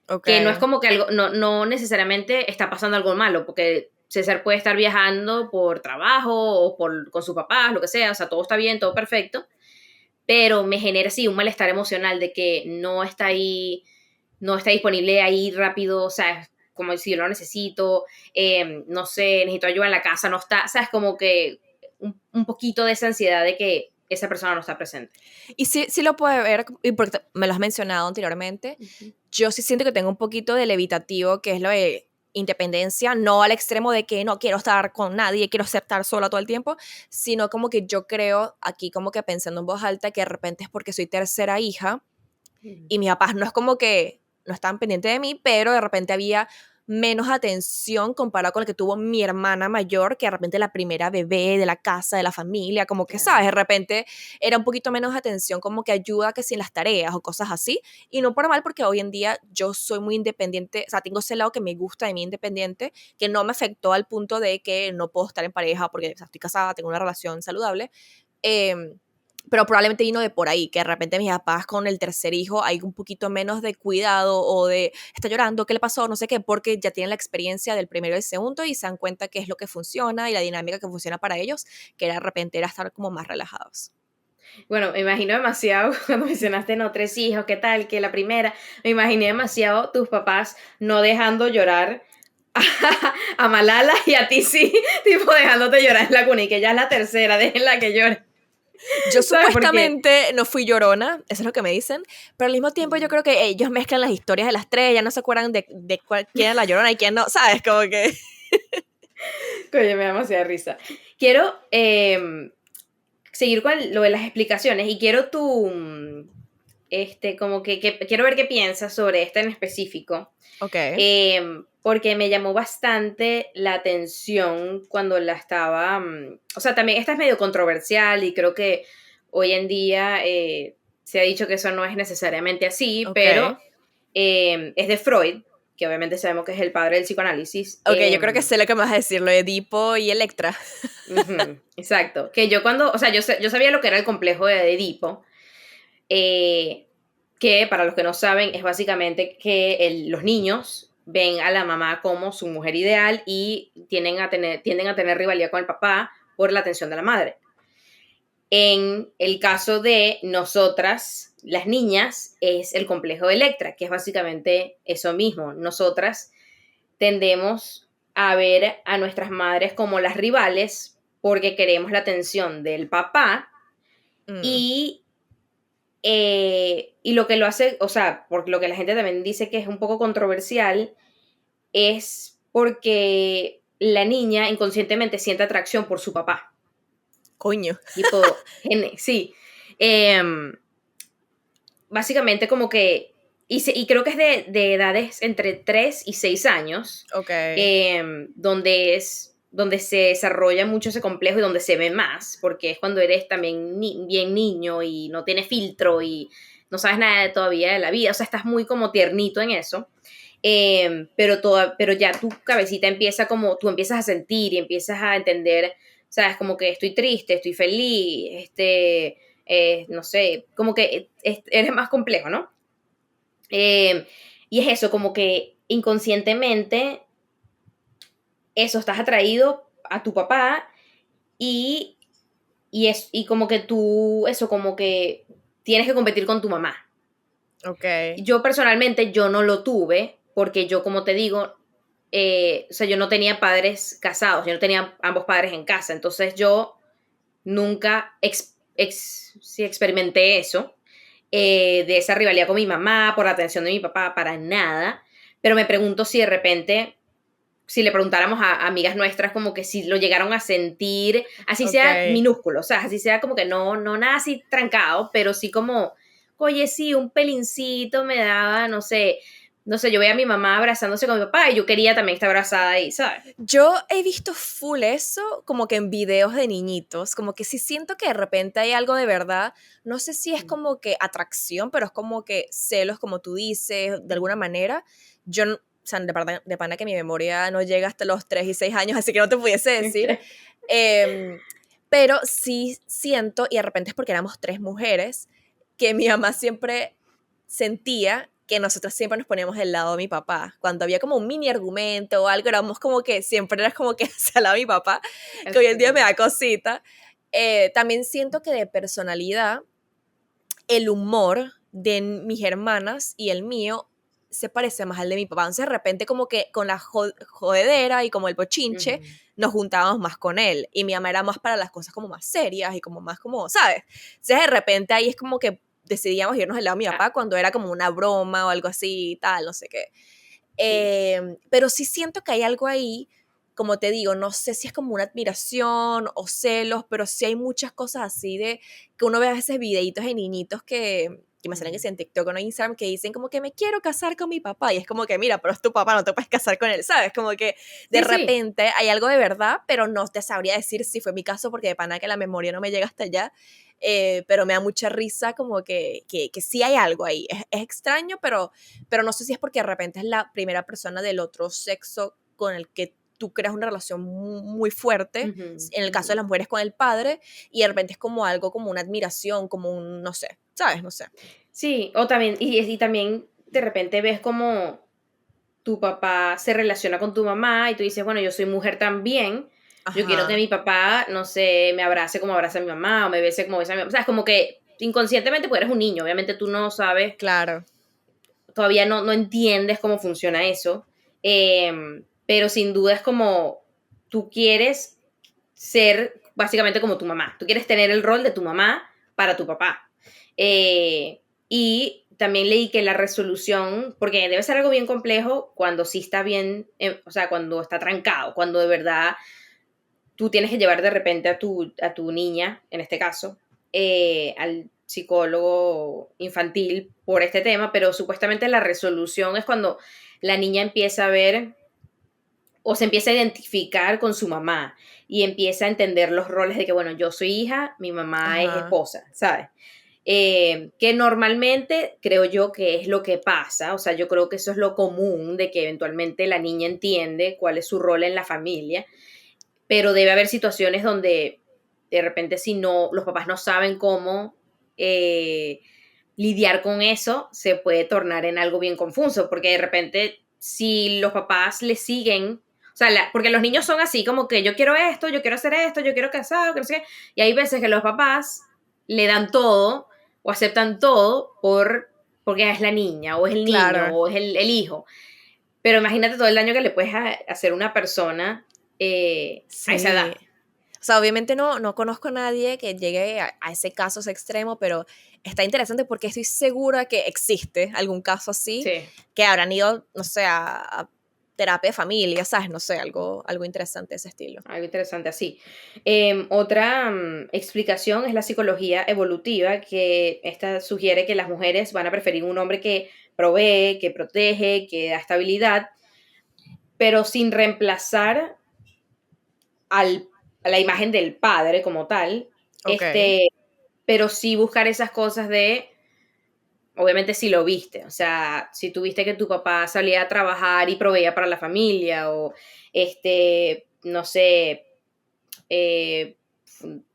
Speaker 2: Ok.
Speaker 1: que no es como que algo, no necesariamente está pasando algo malo, porque César puede estar viajando por trabajo o con sus papás, lo que sea, o sea, todo está bien, todo perfecto, pero me genera sí un malestar emocional de que no está ahí, no está disponible ahí rápido, o sea, como si yo lo necesito, no sé, necesito ayuda en la casa, no está, o sea, es como que un poquito de esa ansiedad de que esa persona no está presente.
Speaker 2: Y sí, sí lo puede ver, y porque me lo has mencionado anteriormente,
Speaker 1: Ujú.
Speaker 2: yo sí siento que tengo un poquito de levitativo, que es lo de independencia, no al extremo de que no quiero estar con nadie, quiero estar sola todo el tiempo, sino como que yo creo, aquí como que pensando en voz alta, que de repente es porque soy tercera hija y mis papás no es como que no estaban pendientes de mí, pero de repente había menos atención comparado con la que tuvo mi hermana mayor, que de repente la primera bebé de la casa, de la familia, como que, ¿sabes?
Speaker 1: Claro.
Speaker 2: De repente era un poquito menos atención, como que ayuda que sin las tareas o cosas así, y no por mal, porque hoy en día yo soy muy independiente, o sea, tengo ese lado que me gusta de mí independiente, que no me afectó al punto de que no puedo estar en pareja porque o sea, estoy casada, tengo una relación saludable, eh, pero probablemente vino de por ahí, que de repente mis papás con el tercer hijo hay un poquito menos de cuidado o de, está llorando, ¿qué le pasó? No sé qué, porque ya tienen la experiencia del primero y el segundo y se dan cuenta qué es lo que funciona y la dinámica que funciona para ellos, que de repente era estar como más relajados.
Speaker 1: Bueno, me imagino demasiado cuando mencionaste no tres hijos, qué tal, que la primera, me imaginé demasiado tus papás no dejando llorar a Malala y a ti sí, tipo dejándote llorar en la cuna y que ya es la tercera, déjenla que llore,
Speaker 2: Yo
Speaker 1: ¿sabes por qué?
Speaker 2: supuestamente no fui llorona, eso es lo que me dicen, pero al mismo tiempo yo creo que ellos mezclan las historias de las tres, ya no se acuerdan de quién es la llorona y quién no, ¿sabes? Como que...
Speaker 1: Coño, me da demasiada risa. Quiero seguir con lo de las explicaciones y quiero como que quiero ver qué piensas sobre esta en específico.
Speaker 2: Ok,
Speaker 1: Porque me llamó bastante la atención cuando la estaba, o sea, también esta es medio controversial y creo que hoy en día se ha dicho que eso no es necesariamente así,
Speaker 2: ok.
Speaker 1: pero es de Freud, que obviamente sabemos que es el padre del psicoanálisis.
Speaker 2: Ok, yo creo que sé lo que me vas a decir, lo de Edipo y Electra.
Speaker 1: Ujú, exacto, que yo cuando, o sea, yo sabía lo que era el complejo de Edipo, eh, que para los que no saben es básicamente que los niños ven a la mamá como su mujer ideal y tienden a tener rivalidad con el papá por la atención de la madre. En el caso de nosotras, las niñas, es el complejo de Electra, que es básicamente eso mismo. Nosotras tendemos a ver a nuestras madres como las rivales porque queremos la atención del papá
Speaker 2: Mm,
Speaker 1: y y lo que lo hace, o sea, porque lo que la gente también dice que es un poco controversial, es porque la niña inconscientemente siente atracción por su papá.
Speaker 2: coño.
Speaker 1: Tipo, sí. Em, Básicamente como que, y creo que es de edades entre 3 y 6 años,
Speaker 2: Ok.
Speaker 1: donde se desarrolla mucho ese complejo y donde se ve más, porque es cuando eres también bien niño y no tienes filtro y no sabes nada todavía de la vida, o sea, estás muy como tiernito en eso. Pero ya tu cabecita empieza como, tú empiezas a sentir y empiezas a entender, sabes, como que estoy triste, estoy feliz, no sé, como que eres más complejo, ¿no? Eh, y es eso, como que inconscientemente, eso, estás atraído a tu papá y, y como que tú, eso, como que tienes que competir con tu mamá.
Speaker 2: Ok.
Speaker 1: Yo personalmente, yo no lo tuve, porque yo, como te digo, o sea, yo no tenía padres casados, yo no tenía ambos padres en casa, entonces yo nunca sí experimenté eso, de esa rivalidad con mi mamá, por la atención de mi papá, para nada, pero me pregunto si de repente, si le preguntáramos a amigas nuestras como que si lo llegaron a sentir, así
Speaker 2: Ok.
Speaker 1: sea minúsculo, o sea, así sea como que no nada así trancado, pero sí como, oye, sí, un pelincito me daba, no sé, yo veía a mi mamá abrazándose con mi papá y yo quería también estar abrazada ahí, ¿sabes?
Speaker 2: Yo he visto full eso como que en videos de niñitos, como que sí siento que de repente hay algo de verdad, no sé si es como que atracción, pero es como que celos, como tú dices, de alguna manera. Yo, o sea, de pana que mi memoria no llega hasta los 3 y 6 años, así que no te pudiese decir. Em, pero sí siento, y de repente es porque éramos 3 mujeres, que mi mamá siempre sentía que nosotros siempre nos poníamos del lado de mi papá. Cuando había como un mini argumento o algo, éramos como que siempre eras como que hacia el lado de mi papá, que hoy en día me da cosita. También siento que de personalidad, el humor de mis hermanas y el mío se parece más al de mi papá. Entonces, de repente, como que con la jodedera y como el bochinche,
Speaker 1: Ujú.
Speaker 2: nos juntábamos más con él. Y mi mamá era más para las cosas como más serias y como más como, ¿sabes? Entonces, de repente ahí es como que decidíamos irnos al lado de mi
Speaker 1: Ah,
Speaker 2: papá cuando era como una broma o algo así, tal, no sé qué.
Speaker 1: sí.
Speaker 2: Pero sí siento que hay algo ahí, como te digo, no sé si es como una admiración o celos, pero sí hay muchas cosas así de que uno ve a veces videitos de niñitos que me salen que
Speaker 1: Ujú.
Speaker 2: sea en TikTok o en Instagram que dicen como que me quiero casar con mi papá y es como que mira, pero es tu papá, no te puedes casar con él, ¿sabes? Como que de
Speaker 1: Sí, sí.
Speaker 2: repente hay algo de verdad, pero no te sabría decir si fue mi caso porque de pana que la memoria no me llega hasta allá. Pero me da mucha risa como que sí hay algo ahí. Es extraño, pero no sé si es porque de repente es la primera persona del otro sexo con el que tú creas una relación muy fuerte,
Speaker 1: Ujú,
Speaker 2: en el caso
Speaker 1: ujú.
Speaker 2: de las mujeres con el padre, y de repente es como algo, como una admiración, como un, no sé, ¿sabes? No sé.
Speaker 1: Sí, o también, y también de repente ves como tu papá se relaciona con tu mamá y tú dices, bueno, yo soy mujer también, yo quiero que
Speaker 2: Ajá,
Speaker 1: mi papá, no sé, me abrace como abraza a mi mamá o me bese como besa a mi mamá. O sea, es como que inconscientemente, pues eres un niño, obviamente tú no sabes,
Speaker 2: claro,
Speaker 1: todavía no entiendes cómo funciona eso, pero sin duda es como tú quieres ser básicamente como tu mamá, tú quieres tener el rol de tu mamá para tu papá. Y también leí que la resolución, porque debe ser algo bien complejo cuando sí está bien, o sea, cuando está trancado, cuando de verdad tú tienes que llevar de repente a tu niña, en este caso, al psicólogo infantil por este tema, pero supuestamente la resolución es cuando la niña empieza a ver o se empieza a identificar con su mamá y empieza a entender los roles de que, bueno, yo soy hija, mi mamá es
Speaker 2: ajá,
Speaker 1: esposa, ¿sabes? Que normalmente creo yo que es lo que pasa, o sea, yo creo que eso es lo común de que eventualmente la niña entiende cuál es su rol en la familia, pero debe haber situaciones donde de repente si no, los papás no saben cómo eh, lidiar con eso, se puede tornar en algo bien confuso, porque de repente si los papás le siguen, o sea, porque los niños son así, como que yo quiero esto, yo quiero hacer esto, yo quiero casar, que no sé qué, y hay veces que los papás le dan todo o aceptan todo porque es la niña, o es el niño,
Speaker 2: claro,
Speaker 1: o es el hijo. Pero imagínate todo el daño que le puedes hacer a una persona a esa edad.
Speaker 2: sí. O sea, obviamente no conozco a nadie que llegue a ese caso ese extremo, pero está interesante porque estoy segura que existe algún caso así,
Speaker 1: Sí,
Speaker 2: que habrán ido, no sé, a terapia de familia, ¿sabes? No sé, algo interesante de ese estilo.
Speaker 1: algo interesante así. Otra explicación es la psicología evolutiva, que esta sugiere que las mujeres van a preferir un hombre que provee, que protege, que da estabilidad, pero sin reemplazar a la imagen del padre como tal,
Speaker 2: Ok,
Speaker 1: pero sí buscar esas cosas de, obviamente si lo viste, o sea, si tuviste que tu papá salía a trabajar y proveía para la familia, o no sé, eh,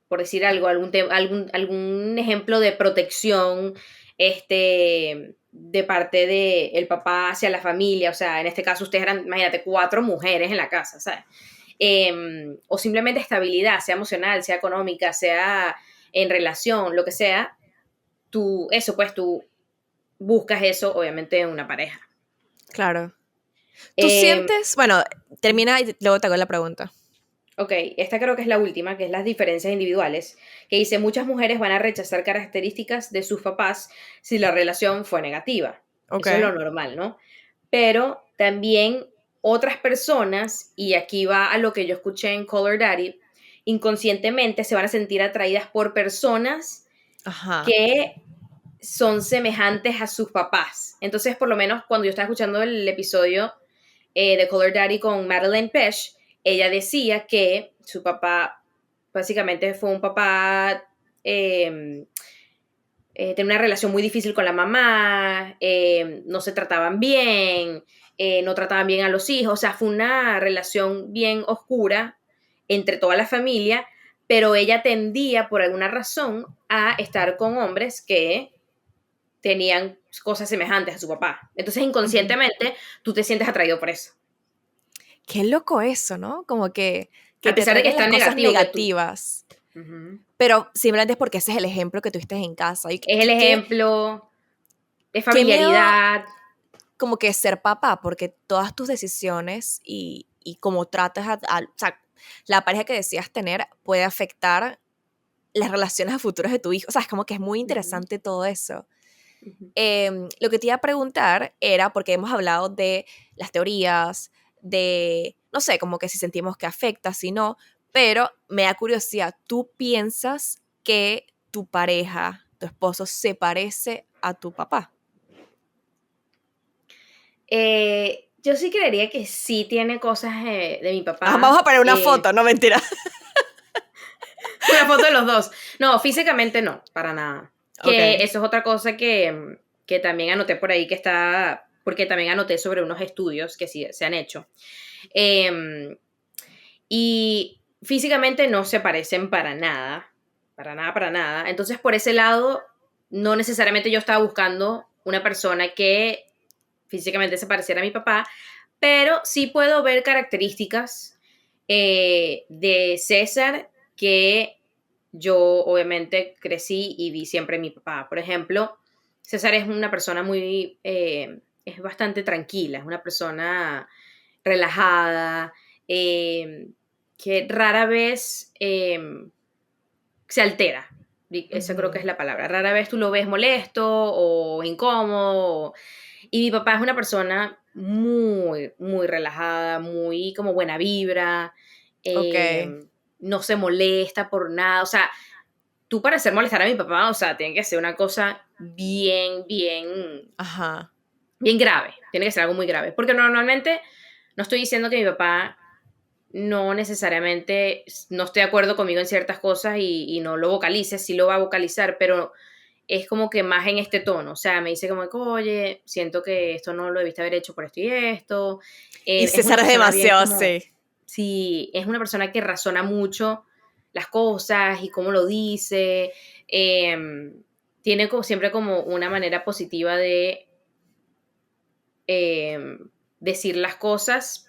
Speaker 1: por decir algo, algún ejemplo de protección de parte del papá hacia la familia, o sea, en este caso ustedes eran, imagínate, 4 mujeres en la casa, ¿sabes? O simplemente estabilidad, sea emocional, sea económica, sea en relación, lo que sea, eso pues tú buscas eso, obviamente, en una pareja.
Speaker 2: Claro. ¿Tú
Speaker 1: Eh,
Speaker 2: sientes, bueno, termina y luego te hago la pregunta?
Speaker 1: ok, esta creo que es la última, que es las diferencias individuales, que dice, muchas mujeres van a rechazar características de sus papás si la relación fue negativa.
Speaker 2: Ok.
Speaker 1: Eso es lo normal, ¿no? Pero también otras personas, y aquí va a lo que yo escuché en Color Daddy, inconscientemente se van a sentir atraídas por personas
Speaker 2: Ajá.
Speaker 1: que son semejantes a sus papás. Entonces, por lo menos cuando yo estaba escuchando el episodio de Color Daddy con Madeline Pesh, ella decía que su papá básicamente fue un papá, tenía una relación muy difícil con la mamá, no se trataban bien, no trataban bien a los hijos, o sea, fue una relación bien oscura entre toda la familia, pero ella tendía por alguna razón a estar con hombres que tenían cosas semejantes a su papá. Entonces,
Speaker 2: Ujú.
Speaker 1: inconscientemente, tú te sientes atraído por eso.
Speaker 2: Qué loco eso, ¿no? Como que
Speaker 1: A
Speaker 2: te
Speaker 1: pesar de que
Speaker 2: atraigan las
Speaker 1: está
Speaker 2: cosas
Speaker 1: negativo que tú.
Speaker 2: negativas,
Speaker 1: Ujú.
Speaker 2: pero simplemente es porque ese es el ejemplo que tuviste en casa. Y
Speaker 1: Es el ejemplo de
Speaker 2: qué miedo
Speaker 1: familiaridad.
Speaker 2: como que ser papá, porque todas tus decisiones y cómo tratas o sea, la pareja que decías tener puede afectar las relaciones a futuras de tu hijo. O sea, es como que es muy
Speaker 1: Ujú,
Speaker 2: interesante todo eso.
Speaker 1: ujú.
Speaker 2: Lo que te iba a preguntar era, porque hemos hablado de las teorías, de, no sé, como que si sentimos que afecta, si no, pero me da curiosidad, ¿tú piensas que tu pareja, tu esposo, se parece a tu papá?
Speaker 1: Yo sí creería que sí tiene cosas de mi
Speaker 2: Ah, vamos
Speaker 1: papá.
Speaker 2: a poner una foto, no mentira.
Speaker 1: Una foto de los dos. No, físicamente no, para nada. Que
Speaker 2: Ok.
Speaker 1: eso es otra cosa que también anoté por ahí que está, porque también anoté sobre unos estudios que sí se han hecho. Em, y físicamente no se parecen para nada, para nada, para nada. Entonces, por ese lado, no necesariamente yo estaba buscando una persona que físicamente se pareciera a mi papá, pero sí puedo ver características de César que yo obviamente crecí y vi siempre en mi papá. Por ejemplo, César es una persona muy, es bastante tranquila, es una persona relajada, eh, que rara vez se altera. Esa creo que es
Speaker 2: Ujú.
Speaker 1: la palabra. Rara vez tú lo ves molesto o incómodo. Y mi papá es una persona muy, muy relajada, muy como buena vibra,
Speaker 2: Ok.
Speaker 1: no se molesta por nada. O sea, tú para hacer molestar a mi papá, o sea, tiene que ser una cosa bien, bien,
Speaker 2: Ajá.
Speaker 1: bien grave. Tiene que ser algo muy grave. Porque normalmente no estoy diciendo que mi papá no necesariamente no esté de acuerdo conmigo en ciertas cosas y no lo vocalice, sí lo va a vocalizar, pero es como que más en este tono, o sea, me dice como que, oye, siento que esto no lo debiste haber hecho por esto y esto.
Speaker 2: Y
Speaker 1: Es una
Speaker 2: César es
Speaker 1: persona bien
Speaker 2: demasiado,
Speaker 1: como,
Speaker 2: sí.
Speaker 1: sí, es una persona que razona mucho las cosas y cómo lo dice. Tiene como, siempre como una manera positiva de decir las cosas,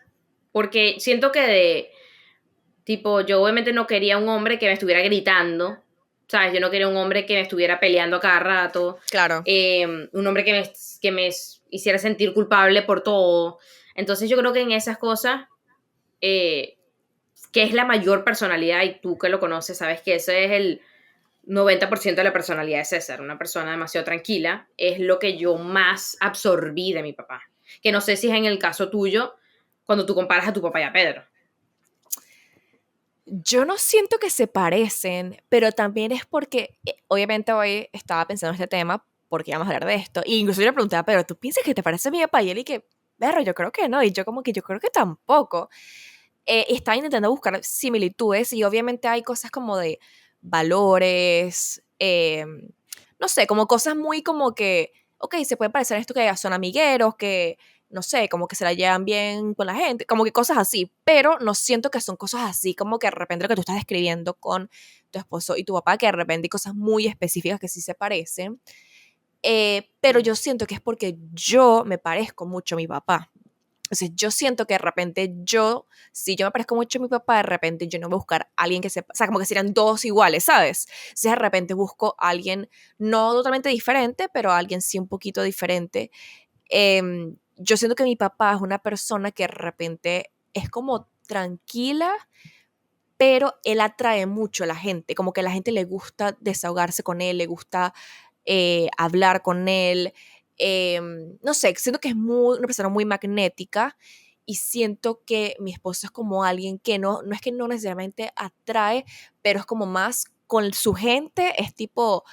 Speaker 1: porque siento que de, tipo, yo obviamente no quería un hombre que me estuviera gritando, ¿sabes? Yo no quería un hombre que me estuviera peleando a cada rato,
Speaker 2: Claro.
Speaker 1: un hombre que me hiciera sentir culpable por todo. Entonces yo creo que en esas cosas, eh, que es la mayor personalidad, y tú que lo conoces, sabes que ese es el 90% de la personalidad de César, una persona demasiado tranquila, es lo que yo más absorbí de mi papá. Que no sé si es en el caso tuyo, cuando tú comparas a tu papá y a Pedro.
Speaker 2: Yo no siento que se parecen, pero también es porque, obviamente hoy estaba pensando en este tema, porque íbamos a hablar de esto, y incluso yo le preguntaba, pero ¿tú piensas que te parece a mi papá? Y él y que, berro, yo creo que no, y yo como que yo creo que tampoco. Estaba intentando buscar similitudes y obviamente hay cosas como de valores, no sé, como cosas muy como que, ok, se puede parecer a esto que son amigueros, que, no sé, como que se la llevan bien con la gente, como que cosas así, pero no siento que son cosas así, como que de repente lo que tú estás describiendo con tu esposo y tu papá, que de repente hay cosas muy específicas que sí se parecen, pero
Speaker 1: Mm,
Speaker 2: yo siento que es porque yo me parezco mucho a mi papá. Entonces yo siento que de repente si yo me parezco mucho a mi papá, de repente yo no voy a buscar a alguien que sepa, o sea, como que serían dos iguales, ¿sabes? Entonces de repente busco a alguien no totalmente diferente, pero a alguien sí un poquito diferente. Yo siento que mi papá es una persona que de repente es como tranquila, pero él atrae mucho a la gente, como que a la gente le gusta desahogarse con él, le gusta hablar con él. No sé, siento que es una persona muy magnética y siento que mi esposo es como alguien que no es que no necesariamente atrae, pero es como más con su gente, es tipo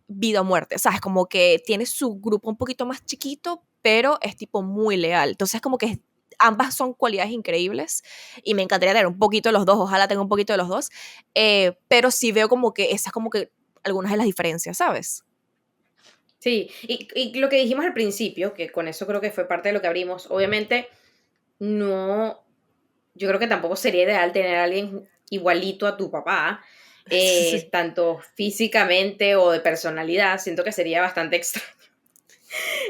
Speaker 2: vida o muerte, ¿sabes? Como que tiene su grupo un poquito más chiquito, pero es tipo muy leal. Entonces como que ambas son cualidades increíbles y me encantaría tener un poquito de los dos, ojalá tenga un poquito de los dos, pero sí veo como que esas como que algunas de las diferencias, ¿sabes?
Speaker 1: Sí, y lo que dijimos al principio, que con eso creo que fue parte de lo que abrimos, obviamente no, yo creo que tampoco sería ideal tener a alguien igualito a tu papá,
Speaker 2: Sí.
Speaker 1: tanto físicamente o de personalidad, siento que sería bastante extraño.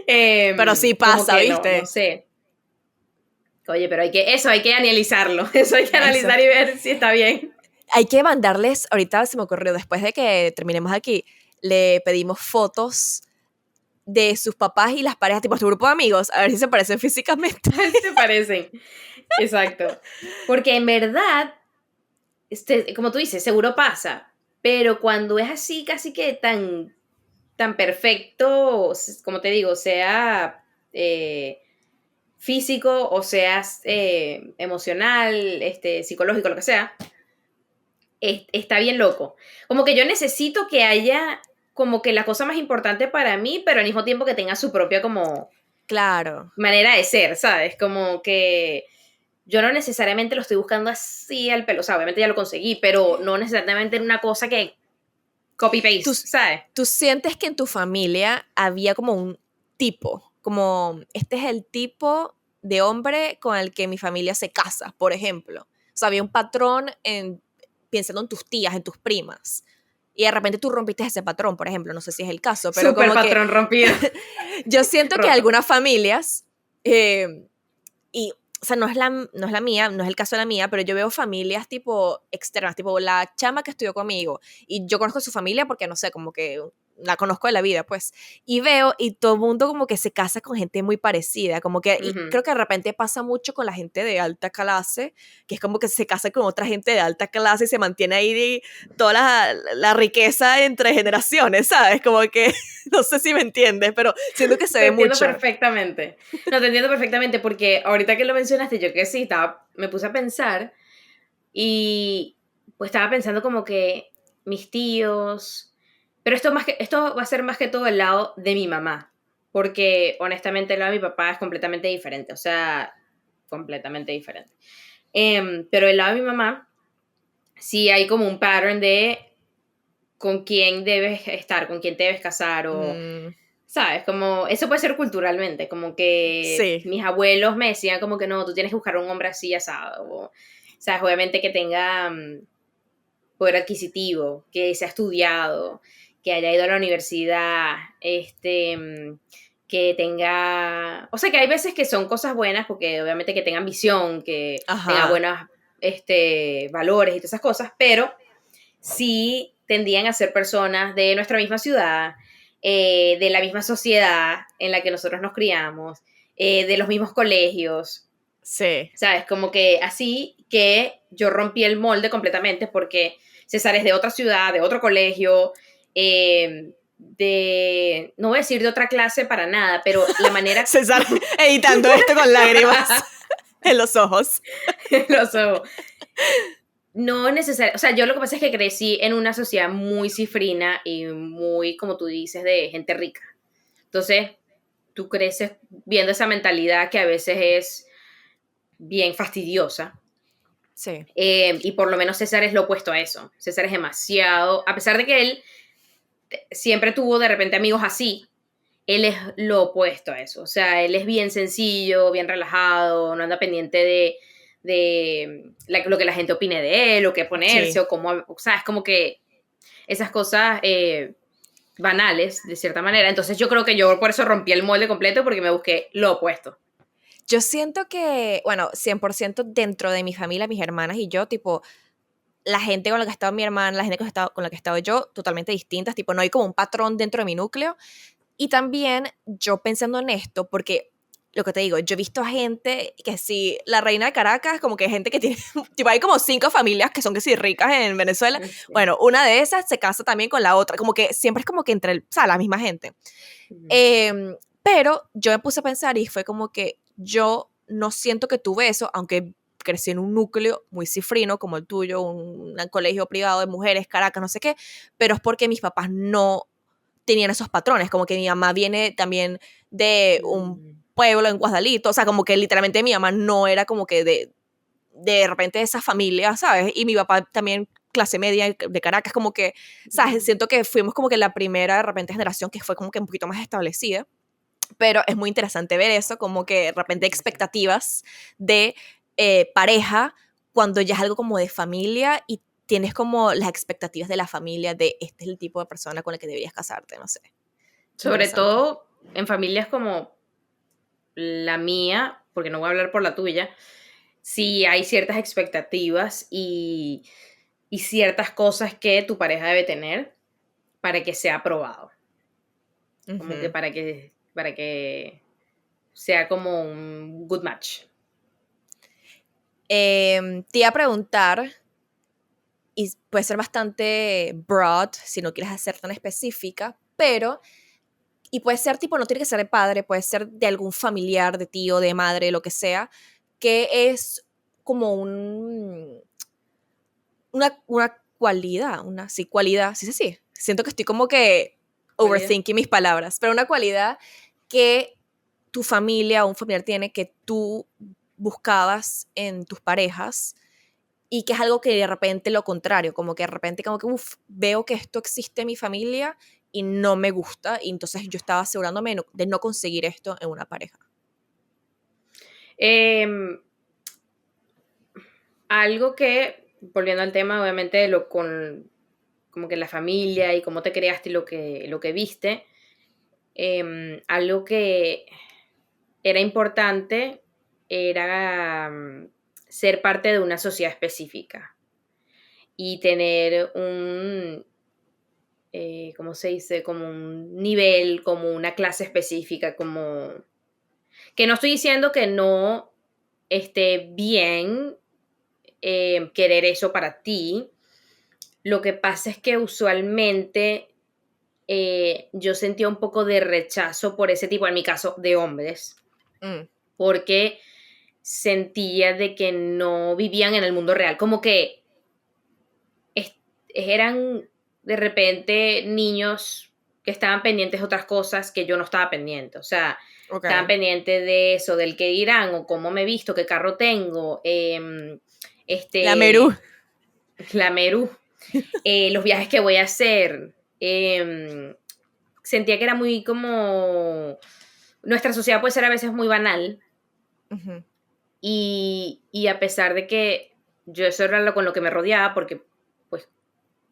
Speaker 2: Pero sí
Speaker 1: Como
Speaker 2: pasa,
Speaker 1: que no
Speaker 2: ¿viste?
Speaker 1: sé. Oye, pero hay que analizarlo, eso hay que
Speaker 2: Eso.
Speaker 1: analizar y ver si está bien.
Speaker 2: Hay que mandarles, ahorita se me ocurrió, después de que terminemos aquí, le pedimos fotos de sus papás y las parejas, tipo su grupo de amigos, a ver si se parecen físicamente.
Speaker 1: A ver si se parecen. Exacto. Porque en verdad, como tú dices, seguro pasa, pero cuando es así, casi que tan perfecto, como te digo, sea físico o sea emocional, psicológico, lo que sea, está bien loco. Como que yo necesito que haya como que la cosa más importante para mí, pero al mismo tiempo que tenga su propia como
Speaker 2: Claro.
Speaker 1: manera de ser, ¿sabes? Como que yo no necesariamente lo estoy buscando así al pelo, o sea, obviamente ya lo conseguí, pero no necesariamente en una cosa que
Speaker 2: ¿Tú,
Speaker 1: copy-paste, ¿sabes?
Speaker 2: tú sientes que en tu familia había como un tipo, como este es el tipo de hombre con el que mi familia se casa, por ejemplo? O sea, había un patrón pensando en tus tías, en tus primas. Y de repente tú rompiste ese patrón, por ejemplo, no sé si es el caso, pero
Speaker 1: Súper
Speaker 2: como que
Speaker 1: patrón rompido,
Speaker 2: yo siento que
Speaker 1: roto.
Speaker 2: algunas familias, y, o sea, no es la mía, no es el caso de la mía, pero yo veo familias tipo externas, tipo la chama que estudió conmigo, y yo conozco su familia porque, no sé, como que la conozco de la vida, pues, y veo, y todo el mundo como que se casa con gente muy parecida, como que, y
Speaker 1: Ujú.
Speaker 2: creo que de repente pasa mucho con la gente de alta clase, que es como que se casa con otra gente de alta clase y se mantiene ahí toda la riqueza entre generaciones, ¿sabes? Como que, no sé si me entiendes, pero siento que se
Speaker 1: Te
Speaker 2: ve
Speaker 1: entiendo
Speaker 2: mucho.
Speaker 1: perfectamente. No, te entiendo perfectamente porque ahorita que lo mencionaste, yo que sí, me puse a pensar y pues estaba pensando como que mis tíos, pero esto va a ser más que todo el lado de mi mamá, porque honestamente el lado de mi papá es completamente diferente, o sea, completamente diferente. Pero el lado de mi mamá, sí hay como un pattern de con quién debes estar, con quién te debes casar o,
Speaker 2: Mm,
Speaker 1: ¿sabes? Como, eso puede ser culturalmente, como que
Speaker 2: sí.
Speaker 1: mis abuelos me decían como que no, tú tienes que buscar un hombre así asado, o, ¿sabes? Obviamente que tenga poder adquisitivo, que se ha estudiado, que haya ido a la universidad, que tenga, o sea, que hay veces que son cosas buenas, porque obviamente que tengan visión, que tenga
Speaker 2: Ajá.
Speaker 1: buenos valores y todas esas cosas, pero sí tendían a ser personas de nuestra misma ciudad, de la misma sociedad en la que nosotros nos criamos, de los mismos colegios,
Speaker 2: Sí.
Speaker 1: ¿sabes? Como que así que yo rompí el molde completamente porque César es de otra ciudad, de otro colegio, no voy a decir de otra clase para nada, pero la manera...
Speaker 2: César editando esto con lágrimas en los ojos.
Speaker 1: Los ojos. No necesariamente, o sea, yo lo que pasa es que crecí en una sociedad muy cifrina y muy, como tú dices, de gente rica. Entonces, tú creces viendo esa mentalidad que a veces es bien fastidiosa.
Speaker 2: Sí.
Speaker 1: Y por lo menos César es lo opuesto a eso. César es demasiado, a pesar de que él siempre tuvo de repente amigos así, él es lo opuesto a eso. O sea, él es bien sencillo, bien relajado, no anda pendiente de lo que la gente opine de él, o qué ponerse,
Speaker 2: Sí.
Speaker 1: o cómo, o sea, es como que esas cosas banales, de cierta manera. Entonces yo creo que yo por eso rompí el molde completo porque me busqué lo opuesto.
Speaker 2: Yo siento que, bueno, 100% dentro de mi familia, mis hermanas y yo, tipo, la gente con la que ha estado mi hermana, la gente con la que he estado yo, totalmente distintas, tipo, no hay como un patrón dentro de mi núcleo. Y también yo pensando en esto, porque lo que te digo, yo he visto a gente que sí, la reina de Caracas, como que gente que tiene, tipo, hay como 5 familias que son que sí ricas en Venezuela.
Speaker 1: Sí.
Speaker 2: Bueno, una de esas se casa también con la otra, como que siempre es como que entre, o sea, la misma gente.
Speaker 1: Ujú.
Speaker 2: Pero yo me puse a pensar y fue como que yo no siento que tuve eso, aunque crecí en un núcleo muy cifrino como el tuyo, un colegio privado de mujeres, Caracas, no sé qué, pero es porque mis papás no tenían esos patrones, como que mi mamá viene también de un
Speaker 1: Mm.
Speaker 2: pueblo en Guadalito, o sea, como que literalmente mi mamá no era como que de repente de esa familia, ¿sabes? Y mi papá también clase media de Caracas, como que, ¿sabes?
Speaker 1: Mm.
Speaker 2: Siento que fuimos como que la primera de repente generación que fue como que un poquito más establecida, pero es muy interesante ver eso, como que de repente expectativas de pareja cuando ya es algo como de familia y tienes como las expectativas de la familia de este es el tipo de persona con la que deberías casarte, no sé.
Speaker 1: Sobre
Speaker 2: Interesante.
Speaker 1: todo en familias como la mía, porque no voy a hablar por la tuya, sí hay ciertas expectativas y ciertas cosas que tu pareja debe tener para que sea aprobado, como que
Speaker 2: Ujú.
Speaker 1: para que sea como un good match.
Speaker 2: Te iba a preguntar, y puede ser bastante broad si no quieres hacer tan específica, pero, y puede ser tipo, no tiene que ser de padre, puede ser de algún familiar, de tío, de madre, lo que sea, que es como una cualidad, sí, cualidad, sí, sí, sí. Siento que estoy como que
Speaker 1: ¿Cualidad?
Speaker 2: overthinking mis palabras, pero una cualidad que tu familia o un familiar tiene que tú buscabas en tus parejas y que es algo que de repente lo contrario, como que de repente como que, uff, veo que esto existe en mi familia y no me gusta, y entonces yo estaba asegurándome de no conseguir esto en una pareja.
Speaker 1: Em, Algo que, volviendo al tema, obviamente, como que la familia y cómo te creaste y lo que viste, algo que era importante era ser parte de una sociedad específica y tener ¿cómo se dice? Como un nivel, como una clase específica, como que no estoy diciendo que no esté bien querer eso para ti. Lo que pasa es que usualmente yo sentía un poco de rechazo por ese tipo, en mi caso, de hombres,
Speaker 2: Mm,
Speaker 1: porque sentía de que no vivían en el mundo real, como que es- eran de repente niños que estaban pendientes de otras cosas que yo no estaba pendiente, o sea, estaban
Speaker 2: ok.
Speaker 1: pendientes de eso, del qué dirán o cómo me he visto, qué carro tengo,
Speaker 2: La Merú.
Speaker 1: este, la Merú, los viajes que voy a hacer. Sentía que era muy como... Nuestra sociedad puede ser a veces muy banal
Speaker 2: Ujú.
Speaker 1: y a pesar de que yo eso era con lo que me rodeaba, porque pues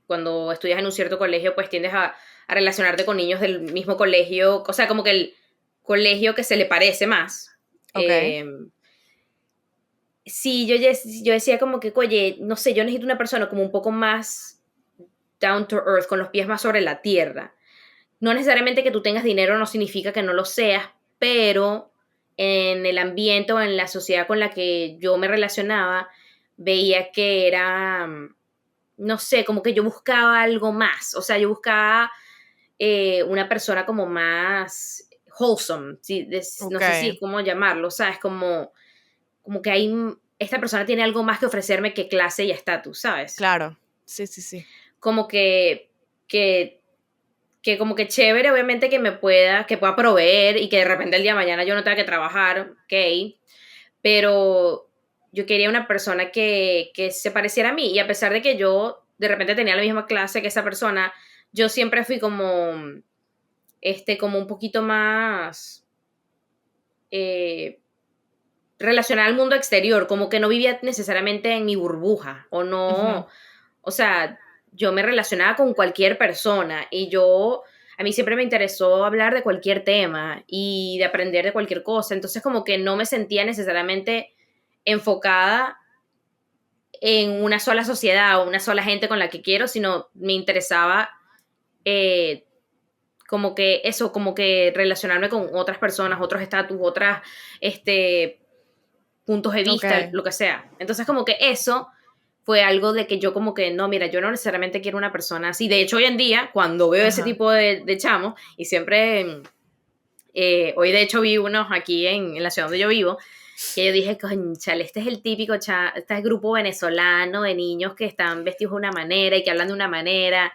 Speaker 1: cuando estudias en un cierto colegio pues tiendes a relacionarte con niños del mismo colegio, o sea, como que el colegio que se le parece más.
Speaker 2: Ok.
Speaker 1: Eh, sí, yo decía como que, oye, no sé, yo necesito una persona como un poco más down to earth, con los pies más sobre la tierra. No necesariamente que tú tengas dinero no significa que no lo seas, pero en el ambiente o en la sociedad con la que yo me relacionaba, veía que era, no sé, como que yo buscaba algo más. O sea, yo buscaba una persona como más wholesome, ¿sí? No
Speaker 2: Ok.
Speaker 1: sé si cómo llamarlo, ¿sabes? Como que hay, esta persona tiene algo más que ofrecerme que clase y estatus, ¿sabes?
Speaker 2: Claro. Sí, sí, sí.
Speaker 1: Como que que como que chévere, obviamente, que pueda proveer y que de repente el día de mañana yo no tenga que trabajar, ok, pero yo quería una persona que se pareciera a mí y a pesar de que yo de repente tenía la misma clase que esa persona, yo siempre fui como un poquito más eh, relacionada al mundo exterior, como que no vivía necesariamente en mi burbuja o
Speaker 2: Ujú.
Speaker 1: no, o sea, yo me relacionaba con cualquier persona y yo a mí siempre me interesó hablar de cualquier tema y de aprender de cualquier cosa, entonces como que no me sentía necesariamente enfocada en una sola sociedad o una sola gente con la que quiero, sino me interesaba eh, como que eso, como que relacionarme con otras personas, otros estatus, otras este, puntos de
Speaker 2: Ok.
Speaker 1: vista, lo que sea. Entonces como que eso fue algo de que yo como que, no, mira, yo no necesariamente quiero una persona así. De hecho, hoy en día, cuando veo ese
Speaker 2: Ajá.
Speaker 1: tipo de chamos, y siempre, hoy de hecho vi unos aquí en la ciudad donde yo vivo, que yo dije, conchale, este es el típico, este es el grupo venezolano de niños que están vestidos de una manera y que hablan de una manera.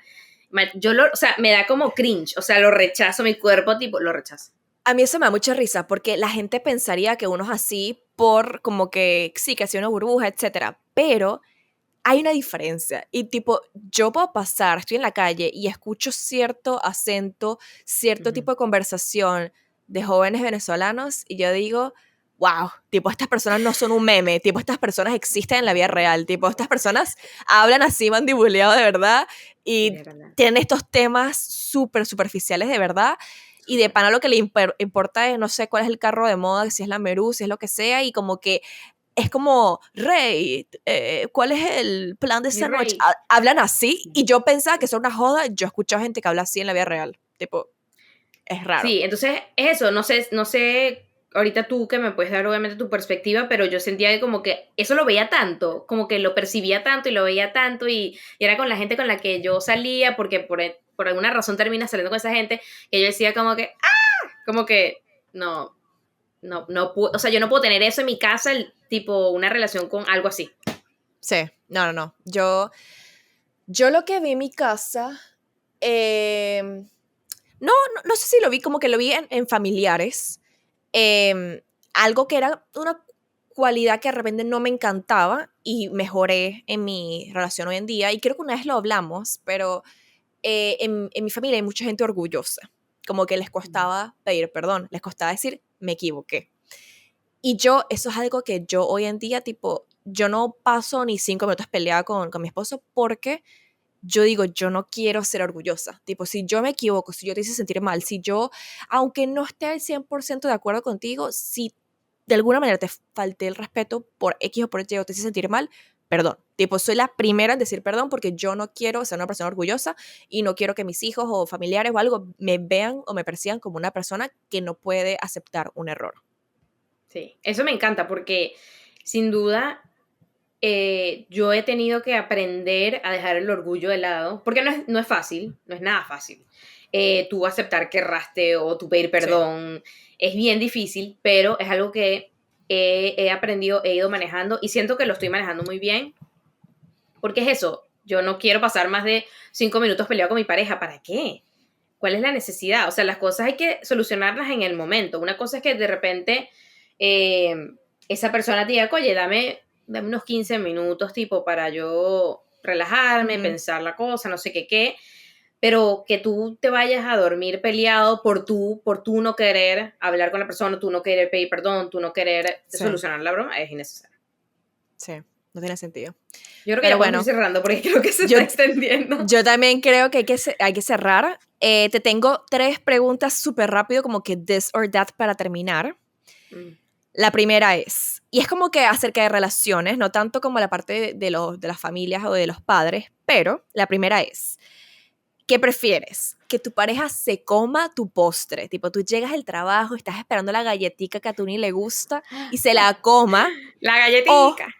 Speaker 1: O sea, me da como cringe, o sea, lo rechazo, mi cuerpo tipo, lo rechazo.
Speaker 2: A mí eso me da mucha risa porque la gente pensaría que uno es así por como que sí, que hacía una burbuja, etcétera. Pero hay una diferencia. Y tipo, yo puedo pasar, estoy en la calle y escucho cierto acento, cierto
Speaker 1: Ujú.
Speaker 2: tipo de conversación de jóvenes venezolanos y yo digo, wow, tipo, estas personas no son un meme, tipo, estas personas existen en la vida real, tipo, estas personas hablan así mandibuleado de verdad
Speaker 1: Sí,
Speaker 2: y
Speaker 1: de verdad.
Speaker 2: tienen estos temas súper superficiales de verdad. Y de
Speaker 1: Súper.
Speaker 2: pana lo que le importa es, no sé cuál es el carro de moda, si es la Merú, si es lo que sea, y como que es como, Rey, ¿cuál es el plan de
Speaker 1: Mi
Speaker 2: esta noche?
Speaker 1: rey.
Speaker 2: Hablan así y yo pensaba que eso era una joda. Yo he escuchado gente que habla así en la vida real. Tipo, es raro.
Speaker 1: Sí, entonces es eso, no sé, ahorita tú que me puedes dar obviamente tu perspectiva, pero yo sentía que como que eso lo veía tanto, como que lo percibía tanto y lo veía tanto y era con la gente con la que yo salía, porque por alguna razón termina saliendo con esa gente, que yo decía como que, como que no, no puedo, o sea, yo no puedo tener eso en mi casa, tipo una relación con algo así.
Speaker 2: Sí, no, no, no. Yo lo que vi en mi casa, eh, no sé si lo vi, como que lo vi en familiares. Algo que era una cualidad que de repente no me encantaba y mejoré en mi relación hoy en día. Y creo que una vez lo hablamos, pero en mi familia hay mucha gente orgullosa, como que les costaba pedir perdón, les costaba decir, me equivoqué. Y yo, eso es algo que yo hoy en día, tipo, yo no paso ni 5 minutos peleada con mi esposo porque yo digo, yo no quiero ser orgullosa. Tipo, si yo me equivoco, si yo te hice sentir mal, si yo, aunque no esté al 100% de acuerdo contigo, si de alguna manera te falté el respeto por X o por Y o te hice sentir mal, perdón. Tipo, soy la primera en decir perdón porque yo no quiero ser una persona orgullosa y no quiero que mis hijos o familiares o algo me vean o me perciban como una persona que no puede aceptar un error.
Speaker 1: Sí, eso me encanta porque sin duda yo he tenido que aprender a dejar el orgullo de lado, porque no es fácil, no es nada fácil. Tú aceptar que erraste o tú pedir
Speaker 2: Sí.
Speaker 1: perdón es bien difícil, pero es algo que he aprendido, he ido manejando y siento que lo estoy manejando muy bien, porque es eso, yo no quiero pasar más de 5 minutos peleado con mi pareja, ¿para qué? ¿Cuál es la necesidad? O sea, las cosas hay que solucionarlas en el momento. Una cosa es que de repente eh, esa persona te diga, oye, dame unos 15 minutos, tipo, para yo relajarme,
Speaker 2: Ujú.
Speaker 1: pensar la cosa, no sé qué, pero que tú te vayas a dormir peleado por tú no querer hablar con la persona, tú no querer pedir perdón, tú no querer
Speaker 2: Sí,
Speaker 1: solucionar la broma, es innecesario.
Speaker 2: sí, no tiene sentido.
Speaker 1: Yo creo que ya
Speaker 2: Pero
Speaker 1: podemos ir
Speaker 2: bueno,
Speaker 1: cerrando porque creo que se
Speaker 2: yo,
Speaker 1: está extendiendo.
Speaker 2: yo también creo que hay que cerrar. Te tengo 3 preguntas súper rápido, como que this or that para terminar.
Speaker 1: Mm.
Speaker 2: La primera es, y es como que acerca de relaciones, no tanto como la parte de las familias o de los padres, pero la primera es, ¿qué prefieres? Que tu pareja se coma tu postre, tipo tú llegas al trabajo, estás esperando la galletica que a tu ni le gusta y se la coma,
Speaker 1: La
Speaker 2: o,
Speaker 1: galletica.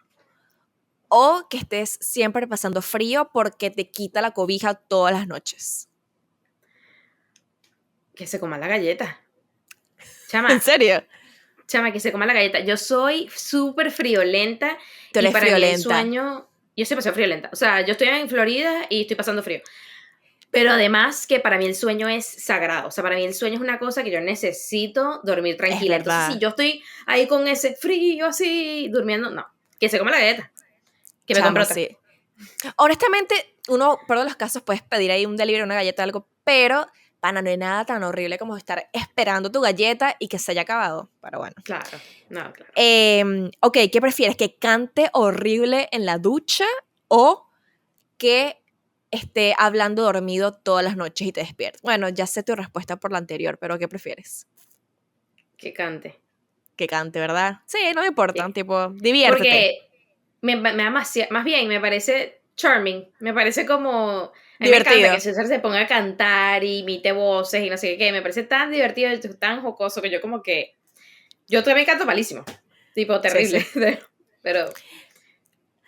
Speaker 2: o que estés siempre pasando frío porque te quita la cobija todas las noches.
Speaker 1: Que se coma la galleta.
Speaker 2: ¿En
Speaker 1: Chama,
Speaker 2: serio?
Speaker 1: chama, que se coma la galleta. Yo soy súper friolenta
Speaker 2: Tú
Speaker 1: y
Speaker 2: eres
Speaker 1: para mí el
Speaker 2: friolenta.
Speaker 1: sueño, yo siempre soy friolenta. O sea, yo estoy en Florida y estoy pasando frío. Pero además que para mí el sueño es sagrado. O sea, para mí el sueño es una cosa que yo necesito dormir
Speaker 2: Es
Speaker 1: tranquila. Entonces, si
Speaker 2: verdad.
Speaker 1: yo estoy ahí con ese frío así, durmiendo, no. Que se coma la galleta. Que me compre
Speaker 2: Chama,
Speaker 1: otra.
Speaker 2: sí. Honestamente, uno, por los casos, puedes pedir ahí un delivery, una galleta, algo, pero, pana, no hay nada tan horrible como estar esperando tu galleta y que se haya acabado. Pero bueno.
Speaker 1: Claro, no, claro.
Speaker 2: Ok, ¿qué prefieres? ¿Que cante horrible en la ducha o que esté hablando dormido todas las noches y te despiertes? Bueno, ya sé tu respuesta por la anterior, pero ¿qué prefieres?
Speaker 1: Que cante.
Speaker 2: Que cante, ¿verdad? Sí, no me importa,
Speaker 1: Sí.
Speaker 2: tipo, diviértete.
Speaker 1: Porque me da más bien, me parece charming, me parece como, a mí me encanta que
Speaker 2: Divertido.
Speaker 1: César se ponga a cantar y imite voces y no sé qué, me parece tan divertido, tan jocoso que yo como que, yo también canto malísimo, tipo
Speaker 2: Sí,
Speaker 1: terrible,
Speaker 2: sí.
Speaker 1: pero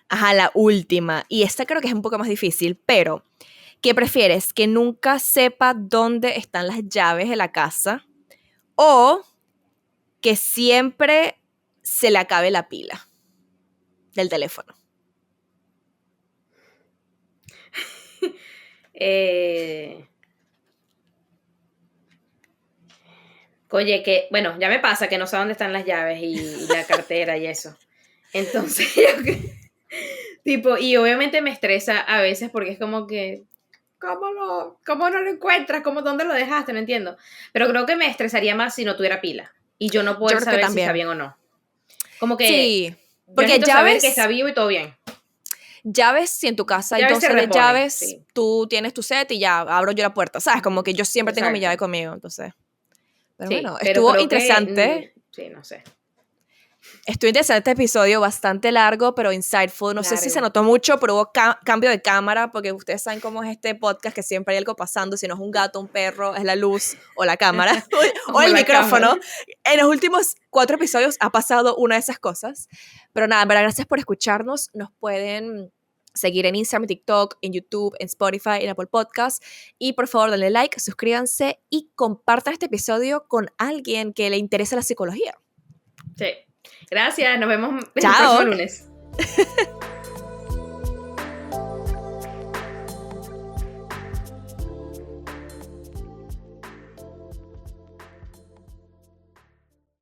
Speaker 2: Ajá, la última. Y esta creo que es un poco más difícil, pero ¿qué prefieres? ¿Que nunca sepa dónde están las llaves de la casa? ¿O que siempre se le acabe la pila del teléfono?
Speaker 1: eh, oye, que, bueno, ya me pasa que no sé dónde están las llaves y la cartera y eso, entonces, tipo, y obviamente me estresa a veces porque es como que, cómo no lo encuentras? ¿Dónde lo dejaste? No entiendo. Pero creo que me estresaría más si no tuviera pila y yo no
Speaker 2: Yo
Speaker 1: poder
Speaker 2: creo que
Speaker 1: saber si está
Speaker 2: también.
Speaker 1: bien o no. Como que
Speaker 2: Sí,
Speaker 1: yo
Speaker 2: porque
Speaker 1: necesito saber que está vivo y todo bien.
Speaker 2: llaves, si en tu casa hay
Speaker 1: Ya a
Speaker 2: dos
Speaker 1: veces
Speaker 2: sets de
Speaker 1: reponen,
Speaker 2: llaves,
Speaker 1: sí.
Speaker 2: tú tienes tu set y ya abro yo la puerta, ¿sabes? Como que yo siempre tengo mi llave
Speaker 1: Exacto.
Speaker 2: conmigo, entonces. Pero
Speaker 1: Sí,
Speaker 2: bueno,
Speaker 1: pero
Speaker 2: estuvo
Speaker 1: creo
Speaker 2: interesante.
Speaker 1: que, sí, no sé.
Speaker 2: Estuvo interesante este episodio, bastante largo, pero insightful. No sé si se
Speaker 1: Largo.
Speaker 2: notó mucho, pero hubo cambio de cámara, porque ustedes saben cómo es este podcast, que siempre hay algo pasando. Si no es un gato, un perro, es la luz o la cámara o
Speaker 1: O
Speaker 2: el
Speaker 1: la cámara.
Speaker 2: micrófono. En los últimos 4 episodios ha pasado una de esas cosas. Pero nada, en verdad, gracias por escucharnos. Nos pueden seguir en Instagram, en TikTok, en YouTube, en Spotify, en Apple Podcast. Y por favor, denle like, suscríbanse y compartan este episodio con alguien que le interese la psicología.
Speaker 1: Sí. Gracias, nos vemos el próximo
Speaker 2: ¡Chao!
Speaker 1: lunes.